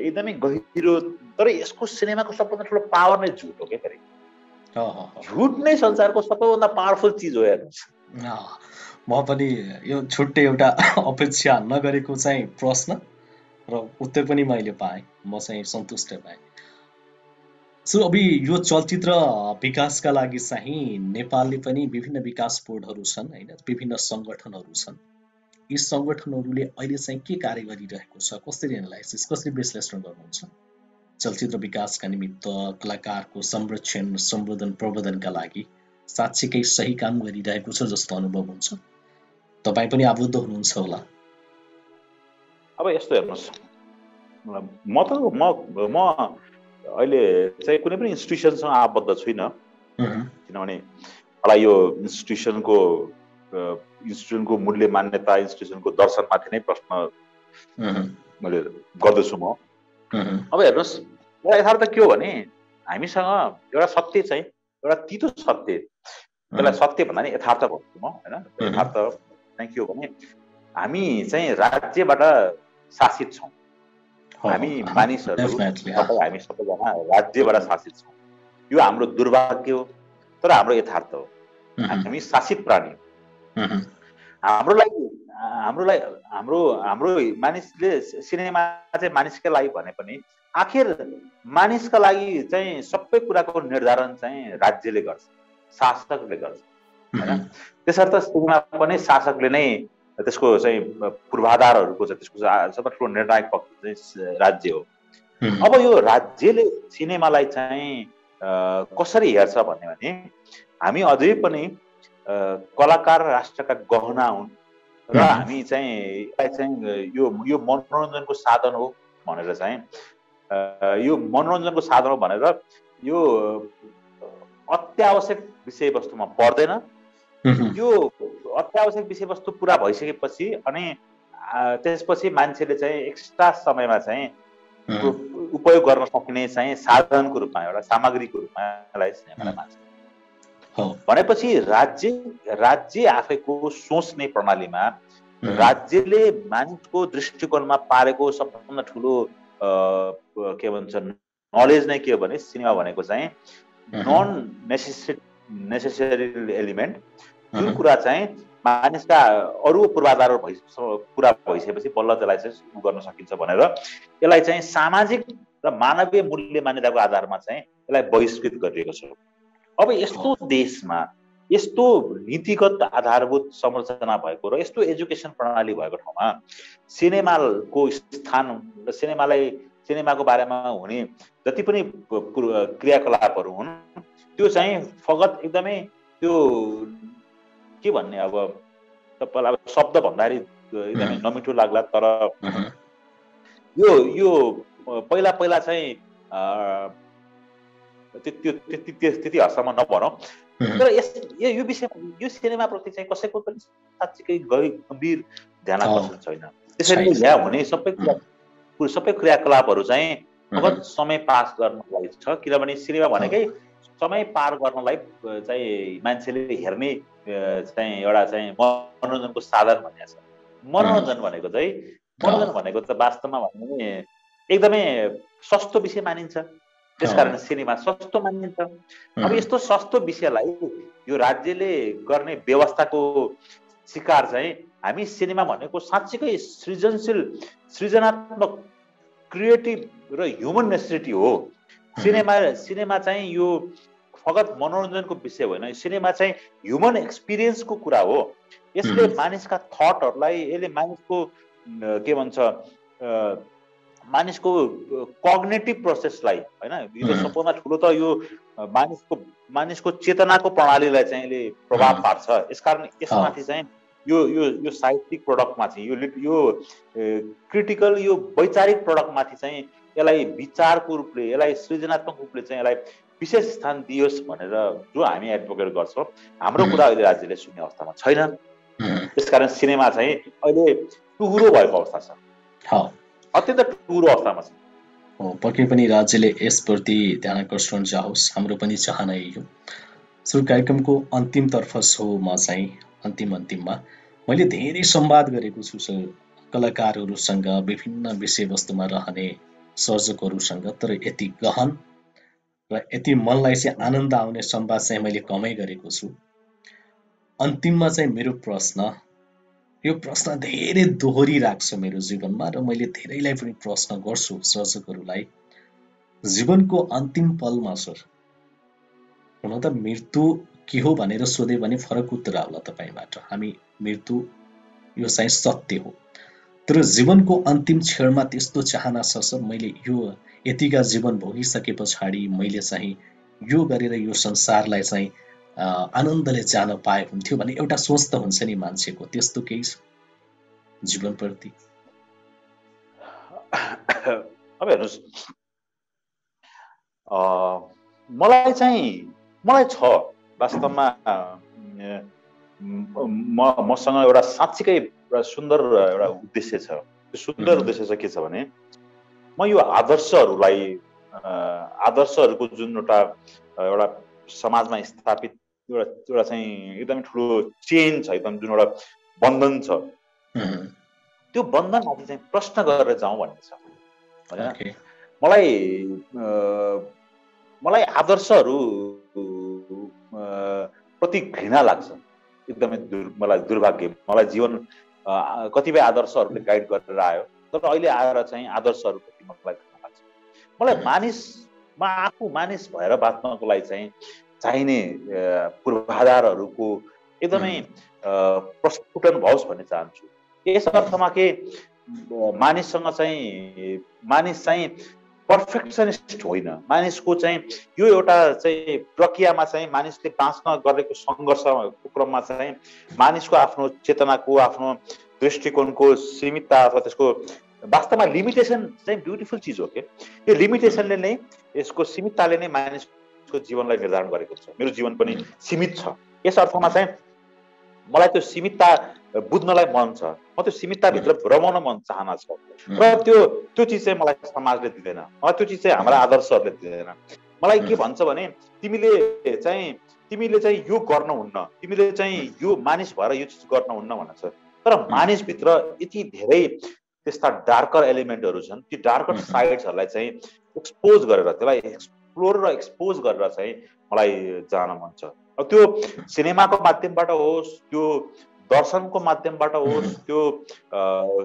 एकदमै गहिरो, तर यसको सिनेमाको सबभन्दा ठुलो पावर नै झुट हो क्या फेरि। झुट नै संसारको सबैभन्दा पावरफुल चिज हो हेर्नुहोस्।
म पनि यो छुट्टै एउटा अपेक्षा नगरेको चाहिँ प्रश्न र उत्तर पनि मैले पाएँ, म चाहिँ सन्तुष्ट भएँ। सो अब यो चलचित्र विकासका लागि चाहिँ नेपालले पनि विभिन्न विकास बोर्डहरू छन् होइन, विभिन्न सङ्गठनहरू छन्। यी सङ्गठनहरूले अहिले चाहिँ के कार्य गरिरहेको छ, कसरी एनालाइसिस, कसरी विश्लेषण गर्नुहुन्छ चलचित्र विकासका निमित्त, कलाकारको संरक्षण सम्वर्धन प्रवर्धनका लागि साँच्चीकै सही काम गरिरहेको छ जस्तो अनुभव हुन्छ? तपाईँ पनि आबद्ध हुनुहुन्छ होला।
अब यस्तो हेर्नुहोस्, म अहिले चाहिँ कुनै पनि इन्स्टिट्युसनसँग आबद्ध छुइनँ, किनभने मलाई यो इन्स्टिट्युसनको मूल्य मान्यता, इन्स्टिट्युसनको दर्शनमाथि नै प्रश्न मैले गर्दछु म। अब हेर्नुहोस्, एउटा यथार्थ के हो भने हामीसँग एउटा सत्य चाहिँ एउटा तितो सत्य, त्यसलाई सत्य भन्दा नि यथार्थ भन्छु म होइन। यथार्थ चाहिँ के हो भने हामी चाहिँ राज्यबाट शासित छौँ। हामी मानिसहरू हामी सबैजना राज्यबाट शासित छौँ। यो हाम्रो दुर्भाग्य हो, तर हाम्रो यथार्थ हो। हामी शासित प्राणी हो। हाम्रो मानिसले सिनेमा चाहिँ मानिसकै लागि भने पनि आखिर मानिसका लागि चाहिँ सबै कुराको निर्धारण चाहिँ राज्यले गर्छ, शासकले गर्छ होइन। त्यसर्थ सिनेमा पनि शासकले नै त्यसको चाहिँ पूर्वाधारहरूको चाहिँ त्यसको सबभन्दा ठुलो निर्णायक पक्ष चाहिँ राज्य हो। अब यो राज्यले सिनेमालाई चाहिँ कसरी हेर्छ भन्यो भने हामी अझै पनि कलाकार राष्ट्रका गहना हुन् र हामी चाहिँ यो मनोरञ्जनको साधन हो भनेर चाहिँ यो मनोरञ्जनको साधन हो भनेर यो अत्यावश्यक विषयवस्तुमा पर्दैन। यो अत्यावश्यक विषयवस्तु पुरा भइसकेपछि अनि त्यसपछि मान्छेले चाहिँ एक्स्ट्रा समयमा चाहिँ उपयोग गर्न सकिने चाहिँ साधनको रूपमा, एउटा सामग्रीको रूपमा यसलाई सिनेमालाई मान्छ। भनेपछि राज्य आफैको सोच्ने प्रणालीमा राज्यले मानिसको दृष्टिकोणमा पारेको सबभन्दा ठुलो के भन्छ नलेज नै के हो भने सिनेमा भनेको चाहिँ नन नेसेसरी एलिमेन्ट, जुन कुरा चाहिँ मानिसका अरू पूर्वाधारहरू पुरा भइसकेपछि बल्ल त्यसलाई चाहिँ गर्न सकिन्छ भनेर यसलाई चाहिँ सामाजिक र मानवीय मूल्य मान्यताको आधारमा चाहिँ यसलाई बहिष्कृत गरिएको छ। अब यस्तो देशमा यस्तो नीतिगत आधारभूत संरचना भएको र यस्तो एजुकेसन प्रणाली भएको ठाउँमा सिनेमाको स्थान र सिनेमाको बारेमा हुने जति पनि क्रियाकलापहरू हुन् त्यो चाहिँ फगत एकदमै त्यो के भन्ने, अब तपाईँलाई अब शब्द भन्दाखेरि एकदमै नमिठो लाग्ला, तर यो पहिला चाहिँ त्यति हदसम्म नभनौँ, तर यो विषयमा यो सिनेमाप्रति चाहिँ कसैको पनि साँच्चीकै गम्भीर ध्यान आकर्षण छैन। त्यसैले यहाँ हुने सबै क्रियाकलापहरू चाहिँ फगत समय पास गर्नलाई छ, किनभने सिनेमा भनेकै समय पार गर्नलाई चाहिँ मान्छेले हेर्ने चाहिँ एउटा चाहिँ मनोरञ्जनको साधन भनेको छ। मनोरञ्जन भनेको त वास्तवमा भन्यो भने एकदमै सस्तो विषय मानिन्छ, त्यसकारण सिनेमा सस्तो मानिन्छ। अब यस्तो सस्तो विषयलाई यो राज्यले गर्ने व्यवस्थाको शिकार चाहिँ हामी सिनेमा भनेको साँच्चीकै सृजनात्मक क्रिएटिभ र ह्युमन नेसेसिटी हो। सिनेमा चाहिँ यो फगत मनोरञ्जनको विषय होइन, सिनेमा चाहिँ ह्युमन एक्सपिरियन्सको कुरा हो। यसले मानिसका थटहरूलाई, यसले मानिसको के भन्छ मानिसको कग्नेटिभ प्रोसेसलाई होइन, यो त सबभन्दा ठुलो त यो मानिसको चेतनाको प्रणालीलाई चाहिँ यसले प्रभाव पार्छ। यसकारण यसमाथि चाहिँ यो साहित्यिक प्रोडक्टमा चाहिँ यो क्रिटिकल, यो वैचारिक प्रोडक्टमाथि चाहिँ यसलाई विचारको रूपले, यसलाई सृजनात्मक रूपले चाहिँ यसलाई विशेष स्थान दियोस् भनेर जो हामी एडभोकेट गर्छौँ हाम्रो कुरा अहिले राज्यले सुन्ने अवस्थामा छैन। त्यसकारण सिनेमा चाहिँ अहिले टुहुरो भएको अवस्था छ, अत्यन्त टुहुरो अवस्थामा छ।
पक्कै पनि राज्यले यसप्रति ध्यान आकर्षण जाओस्, हाम्रो पनि चाहना यही हो। सो कार्यक्रमको अन्तिमतर्फ छु म चाहिँ। अन्तिममा मैले धेरै संवाद गरेको छु सर कलाकारहरूसँग, विभिन्न विषयवस्तुमा रहने सर्जकहरूसँग, तर यति गहन र यति मनलाई चाहिँ आनन्द आउने संवाद चाहिँ मैले कमै गरेको छु। अन्तिममा चाहिँ मेरो प्रश्न, यो प्रश्न धेरै दोहोरिरहेको छ मेरो जीवनमा र मैले धेरैलाई पनि प्रश्न गर्छु सर्जकहरूलाई। जीवनको अन्तिम पलमा सर, हुन त मृत्यु के हो भनेर सोध्यो भने फरक उत्तर आउला तपाईँबाट। हामी मृत्यु यो चाहिँ सत्य हो, तर जीवनको अन्तिम क्षणमा त्यस्तो चाहना छ सर, मैले यो यतिका जीवन भोगिसके पछाडि मैले चाहिँ यो गरेर यो संसारलाई चाहिँ आनन्दले जान पाए हुन्थ्यो भने एउटा सोच त हुन्छ नि मान्छेको, त्यस्तो केही छ जीवनप्रति?
अब हेर्नुहोस्, मलाई छ वास्तवमा मसँग एउटा साँच्चीकै एउटा सुन्दर एउटा उद्देश्य छ। त्यो सुन्दर उद्देश्य चाहिँ के छ भने म यो आदर्शहरूको जुन एउटा समाजमा स्थापित एउटा चाहिँ एकदमै ठुलो चेन छ, एकदम जुन एउटा बन्धन छ, त्यो बन्धनमाथि चाहिँ प्रश्न गरेर जाउँ भन्ने छ होइन। मलाई आदर्शहरू प्रति घृणा लाग्छ, एकदमै मलाई दुर्भाग्य। मलाई जीवन कतिपय आदर्शहरूले गाइड गरेर आयो, तर अहिले आएर चाहिँ आदर्शहरूप्रति मलाई घृणा लाग्छ। मलाई आफू मानिस भएर बाँच्नको लागि चाहिँ चाहिने पूर्वाधारहरूको एकदमै प्रस्फुटन भओस् भन्ने चाहन्छु। यस अर्थमा के मानिससँग चाहिँ मानिस चाहिँ पर्फेक्सनिस्ट होइन, मानिसको चाहिँ यो एउटा चाहिँ प्रक्रियामा चाहिँ मानिसले बाँच्न गरेको सङ्घर्षको क्रममा चाहिँ मानिसको आफ्नो चेतनाको, आफ्नो दृष्टिकोणको सीमितता अथवा त्यसको वास्तवमा लिमिटेसन चाहिँ ब्युटिफुल चिज हो के। यो लिमिटेसनले नै, यसको सीमितताले नै मानिसको जीवनलाई निर्धारण गरेको छ। मेरो जीवन पनि सीमित छ, यस अर्थमा चाहिँ मलाई त्यो सीमितता बुझ्नलाई मन छ, म त्यो सीमितताभित्र रमाउन मन चाहना छ। र त्यो चिज चाहिँ मलाई समाजले दिँदैन, मलाई त्यो चिज चाहिँ हाम्रा आदर्शहरूले दिँदैन। मलाई के भन्छ भने तिमीले चाहिँ यो गर्नुहुन्न, तिमीले चाहिँ यो मानिस भएर यो चिज गर्नुहुन्न भन्छ। तर मानिसभित्र यति धेरै त्यस्ता डार्कर एलिमेन्टहरू छन्, ती डार्कर साइड्सहरूलाई चाहिँ एक्सपोज गरेर, त्यसलाई एक्सप्लोर र एक्सपोज गरेर चाहिँ मलाई जान मन छ। त्यो सिनेमाको माध्यमबाट होस्, त्यो दर्शनको माध्यमबाट होस्, त्यो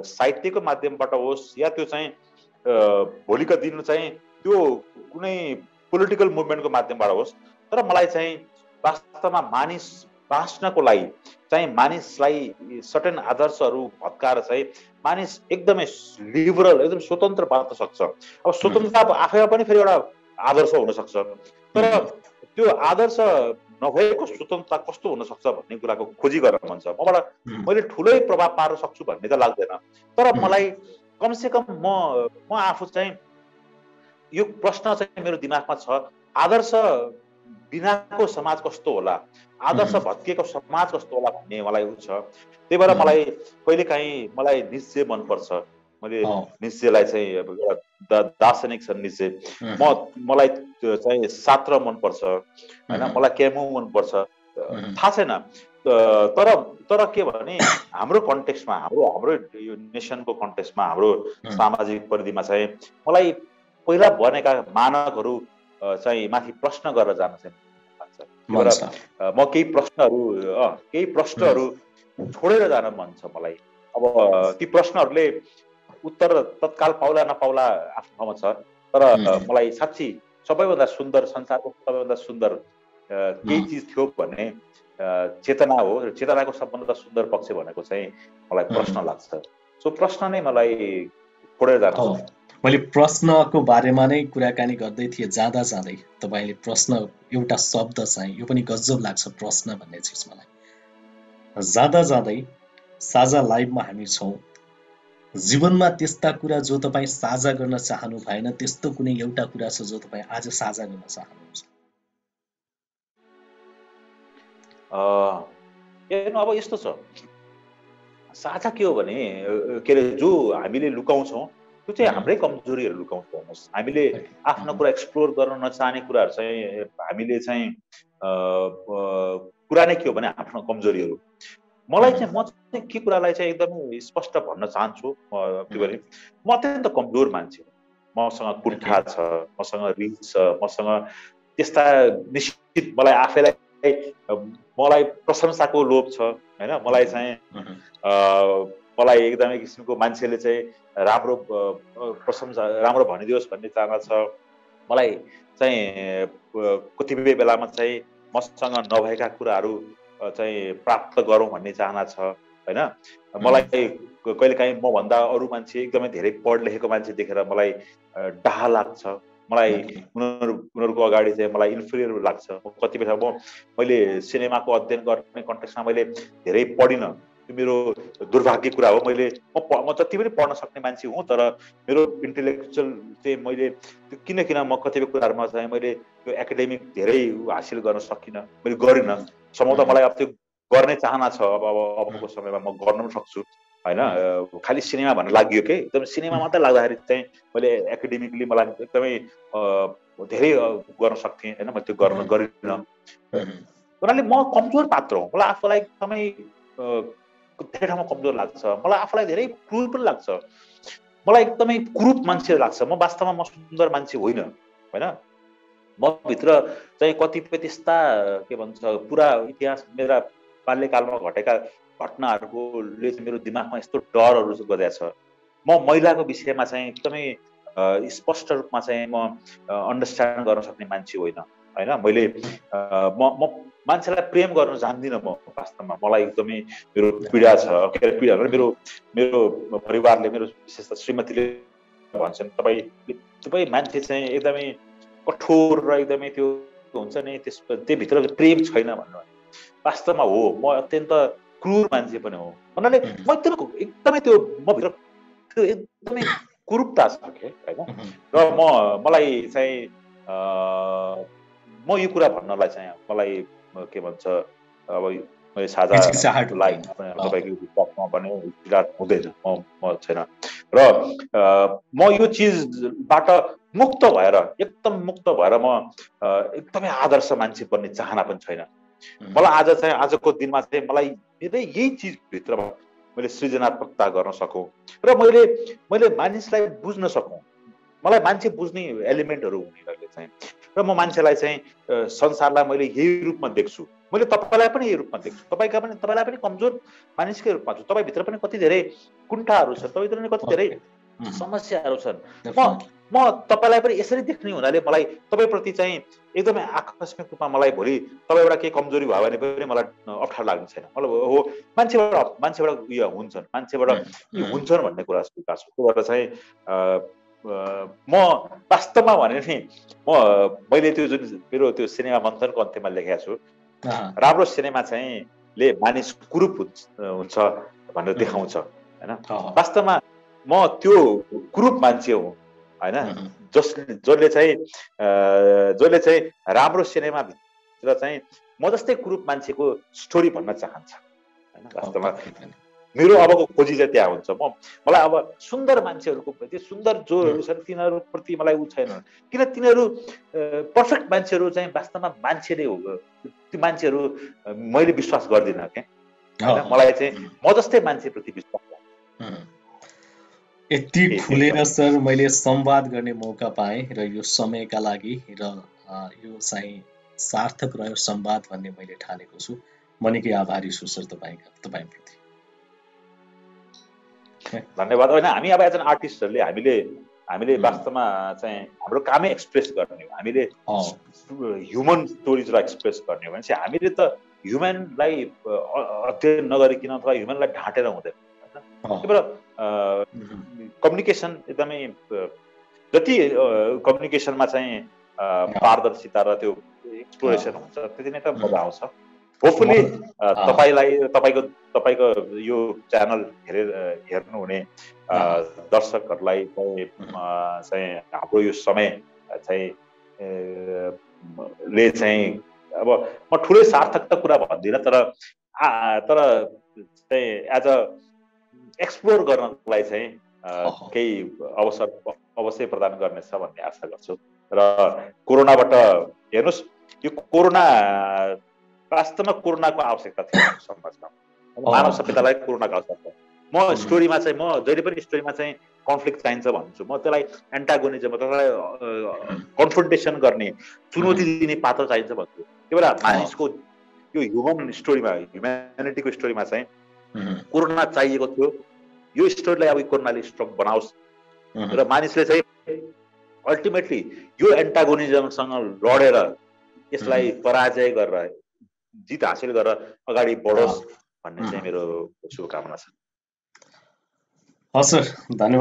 साहित्यको माध्यमबाट होस्, या त्यो चाहिँ भोलिका दिन चाहिँ त्यो कुनै पोलिटिकल मुभमेन्टको माध्यमबाट होस्, तर मलाई चाहिँ वास्तवमा मानिस बाँच्नको लागि चाहिँ मानिसलाई सर्टेन आदर्शहरू भत्काएर चाहिँ मानिस एकदमै लिबरल, एकदम स्वतन्त्र बाँच्न सक्छ। अब स्वतन्त्रता आफैमा पनि फेरि एउटा आदर्श हुनसक्छ, तर त्यो आदर्श नभएको स्वतन्त्रता कस्तो हुन सक्छ भन्ने कुराको खोजी गर्न मन छ। मैले ठुलै प्रभाव पार्न सक्छु भन्ने त लाग्दैन, तर मलाई कमसेकम म आफू चाहिँ यो प्रश्न चाहिँ मेरो दिमागमा छ, आदर्श बिनाको समाज कस्तो होला, आदर्श भत्किएको समाज कस्तो होला भन्ने मलाई छ। त्यही भएर मलाई कहिलेकाहीँ मलाई निश्चय मनपर्छ। मैले निश्चयलाई चाहिँ एउटा दार्शनिक छ निश्चय, मलाई चाहिँ सात्र मनपर्छ होइन, मलाई क्यामु मनपर्छ, थाहा छैन। तर के भने हाम्रो कन्टेक्स्टमा, हाम्रो यो नेसनको कन्टेक्स्टमा, हाम्रो सामाजिक परिधिमा चाहिँ मलाई पहिला बनेका मानकहरू चाहिँ माथि प्रश्न गरेर जान चाहिँ लाग्छ। म केही प्रश्नहरू छोडेर जान मन छ मलाई। अब ती प्रश्नहरूले उत्तर तत्काल पाउला नपाउला आफ्नो ठाउँमा छ, तर मलाई साँच्ची सबैभन्दा सुन्दर, संसारको सबैभन्दा सुन्दर केही चिज थियो भने चेतना हो। चेतनाको सबभन्दा सुन्दर पक्ष भनेको चाहिँ मलाई प्रश्न लाग्छ। सो प्रश्न नै मलाई छोडेर जान्छ।
मैले प्रश्नको बारेमा नै कुराकानी गर्दै थिएँ, जाँदा जाँदै तपाईँले प्रश्न एउटा शब्द चाहिँ यो पनि गजब लाग्छ, प्रश्न भन्ने चिज मलाई। जाँदा जाँदै साझा लाइभमा हामी छौँ। जीवनमा त्यस्ता कुरा जो तपाईँ साझा गर्न चाहनु भएन, त्यस्तो कुनै एउटा कुरा छ जो तपाईँ आज साझा गर्न चाहनुहुन्छ?
हेर्नु अब यस्तो छ, साझा के हो भने के अरे जो हामीले लुकाउँछौँ त्यो चाहिँ हाम्रै कमजोरीहरू लुकाउँछौँ। हेर्नुहोस्, हामीले आफ्नो कुरा एक्सप्लोर गर्न नचाहने कुराहरू चाहिँ हामीले चाहिँ कुरा नै के हो भने आफ्नो कमजोरीहरू। मलाई चाहिँ म चाहिँ के कुरालाई चाहिँ एकदमै स्पष्ट भन्न चाहन्छु के भने म अत्यन्त कमजोर मान्छे, मसँग कुण्ठा छ, मसँग रिस छ, मसँग त्यस्ता निश्चित मलाई आफैलाई मलाई प्रशंसाको लोभ छ होइन। मलाई चाहिँ मलाई एकदमै किसिमको मान्छेले चाहिँ राम्रो प्रशंसा राम्रो भनिदियोस् भन्ने चाहना छ। मलाई चाहिँ कतिपय बेलामा चाहिँ मसँग नभएका कुराहरू चाहिँ प्राप्त गरौँ भन्ने चाहना छ होइन। मलाई कहिलेकाहीँ मभन्दा अरू मान्छे एकदमै धेरै पढ लेखेको मान्छे देखेर मलाई डाह लाग्छ। मलाई उनीहरूको अगाडि चाहिँ मलाई इन्फिरियर लाग्छ। कति बेला मैले सिनेमाको अध्ययन गर्ने कन्टेक्स्टमा मैले धेरै पढिनँ, त्यो मेरो दुर्भाग्य कुरा हो। म जति पनि पढ्न सक्ने मान्छे हुँ, तर मेरो इन्टेलेक्चुअल चाहिँ मैले किन म कतिपय कुराहरूमा चाहिँ मैले त्यो एकाडेमिक धेरै हासिल गर्न सकिनँ, मैले गरिनँ। सम्भवतः मलाई अब त्यो गर्ने चाहना छ, अबको समयमा म गर्न पनि सक्छु होइन। खालि सिनेमा भन्नु लाग्यो कि एकदम सिनेमा मात्रै लाग्दाखेरि चाहिँ मैले एकाडेमिकली मलाई एकदमै धेरै गर्न सक्थेँ होइन, मैले त्यो गरिनँ। उनीहरूले म कमजोर पात्र हो, मलाई आफूलाई एकदमै धेरै ठाउँमा कमजोर लाग्छ, मलाई आफूलाई धेरै क्रूर पनि लाग्छ, मलाई एकदमै कुरूप मान्छे लाग्छ। म वास्तवमा म सुन्दर मान्छे होइन होइन। म भित्र चाहिँ कतिपय त्यस्ता के भन्छ पुरा इतिहास मेरा बाल्यकालमा घटेका घटनाहरूले चाहिँ मेरो दिमागमा यस्तो डरहरू गइरहेछ। म महिलाको विषयमा चाहिँ एकदमै स्पष्ट रूपमा चाहिँ म अन्डरस्ट्यान्ड गर्न सक्ने मान्छे होइन होइन। मैले म मान्छेलाई प्रेम गर्न जान्दिनँ म वास्तवमा। मलाई एकदमै मेरो पीडा छ, के अरे पीडा भने मेरो परिवारले, मेरो विशेष त श्रीमतीले भन्छन् तपाईँ मान्छे चाहिँ एकदमै कठोर र एकदमै त्यो हुन्छ नि, त्योभित्र प्रेम छैन भन्नु। वास्तवमा हो, म अत्यन्त क्रूर मान्छे पनि हो। भन्नाले म एकदमै त्यो म भित्र त्यो एकदमै कुरूपता छ के होइन। र मलाई चाहिँ म यो कुरा भन्नलाई चाहिँ मलाई के भन्छ अब मैले साझालाई तपाईँको पनि हुँदैन, म छैन। र म यो चिजबाट मुक्त भएर एकदम मुक्त भएर म एकदमै आदर्श मान्छे बन्ने चाहना पनि छैन मलाई। आज चाहिँ आजको दिनमा चाहिँ मलाई धेरै यही चिजभित्र मैले सृजनात्मकता गर्न सकौँ र मैले मानिसलाई बुझ्न सकौँ। मलाई मान्छे बुझ्ने एलिमेन्टहरू हुनेहरूले चाहिँ, र म मान्छेलाई चाहिँ संसारलाई मैले यही रूपमा देख्छु। मैले तपाईँलाई पनि यही रूपमा देख्छु, तपाईँलाई पनि कमजोर मानिसकै रूपमा छु। तपाईँभित्र पनि कति धेरै कुण्ठाहरू छन्, तपाईँभित्र पनि कति धेरै समस्याहरू छन्। म तपाईँलाई पनि यसरी देख्ने हुनाले मलाई तपाईँप्रति चाहिँ एकदमै आकस्मिक रूपमा मलाई भोलि तपाईँबाट केही कमजोरी भयो भने पनि मलाई अप्ठ्यारो लाग्ने छैन। मतलब हो मान्छेबाट उयो हुन्छन्, मान्छेबाट यी हुन्छन् भन्ने कुरा स्वीकार छु। त्यो भएर चाहिँ म वास्तवमा भने नि मैले त्यो जुन मेरो त्यो सिनेमा मन्थनको अन्त्यमा लेखेको छु, राम्रो सिनेमा चाहिँ ले मानिस कुरूप हुन्छ भनेर देखाउँछ होइन। वास्तवमा म त्यो कुरूप मान्छे हुँ होइन, जसले चाहिँ राम्रो सिनेमा भित्र चाहिँ म जस्तै कुरूप मान्छेको स्टोरी भन्न चाहन्छ होइन। वास्तवमा मेरो अबको खोजी चाहिँ त्यहाँ हुन्छ। मलाई अब सुन्दर मान्छेहरूको प्रति, सुन्दर जोहरू छन् तिनीहरूप्रति मलाई उ छैन, किन तिनीहरू पर्फेक्ट मान्छेहरू चाहिँ वास्तवमा मान्छे नै हो। त्यो मान्छेहरू मैले विश्वास गर्दिनँ क्या होइन। मलाई चाहिँ म जस्तै मान्छेप्रति विश्वास लाग्छ।
यति खुलेर सर मैले संवाद गर्ने मौका पाएँ र यो समयका लागि र यो चाहिँ सार्थक रह्यो संवाद भन्ने मैले ठानेको छु। म निकै आभारी छु सर तपाईँप्रति।
धन्यवाद। होइन हामी अब एज एन आर्टिस्टहरूले हामीले वास्तवमा चाहिँ हाम्रो कामै एक्सप्रेस गर्ने हो। हामीले ह्युमन स्टोरिजलाई एक्सप्रेस गर्ने हो भने चाहिँ हामीले त ह्युमनलाई अध्ययन नगरिकन अथवा ह्युमनलाई ढाँटेर हुँदैन होइन। त्यही भएर कम्युनिकेसन एकदमै जति कम्युनिकेसनमा चाहिँ पारदर्शिता र त्यो एक्सप्लोरेसन हुन्छ त्यति नै त मजा आउँछ। होपफुली तपाईँको यो च्यानल हेर्नुहुने दर्शकहरूलाई चाहिँ हाम्रो यो समय चाहिँ ले चाहिँ अब म ठुलै सार्थक त कुरा भन्दिनँ, तर चाहिँ एज अ एक्सप्लोर गर्नलाई चाहिँ केही अवसर अवश्य प्रदान गर्नेछ भन्ने आशा गर्छु। र कोरोनाबाट हेर्नुहोस्, यो कोरोना वास्तवमा कोरोनाको आवश्यकता थियो हाम्रो समाजमा, मानव सभ्यतालाई कोरोनाको आवश्यकता। म स्टोरीमा चाहिँ म जहिले पनि स्टोरीमा चाहिँ कन्फ्लिक्ट चाहिन्छ भन्छु, म त्यसलाई एन्टागोनिजम, त्यसलाई कन्फ्रन्टेसन गर्ने, चुनौती दिने पात्र चाहिन्छ भन्छु। त्यही भएर मानिसको यो ह्युमन स्टोरीमा, ह्युम्यानिटीको स्टोरीमा चाहिँ कोरोना चाहिएको थियो। यो स्टोरीलाई अब कोरोनाले स्ट्रङ बनाओस् र मानिसले चाहिँ अल्टिमेटली यो एन्टागोनिजमसँग लडेर यसलाई पराजय गरेर जित हासिल गरेर अगाडि बढोस् भन्ने चाहिँ मेरो शुभकामना छ।
हस् सर, धन्यवाद।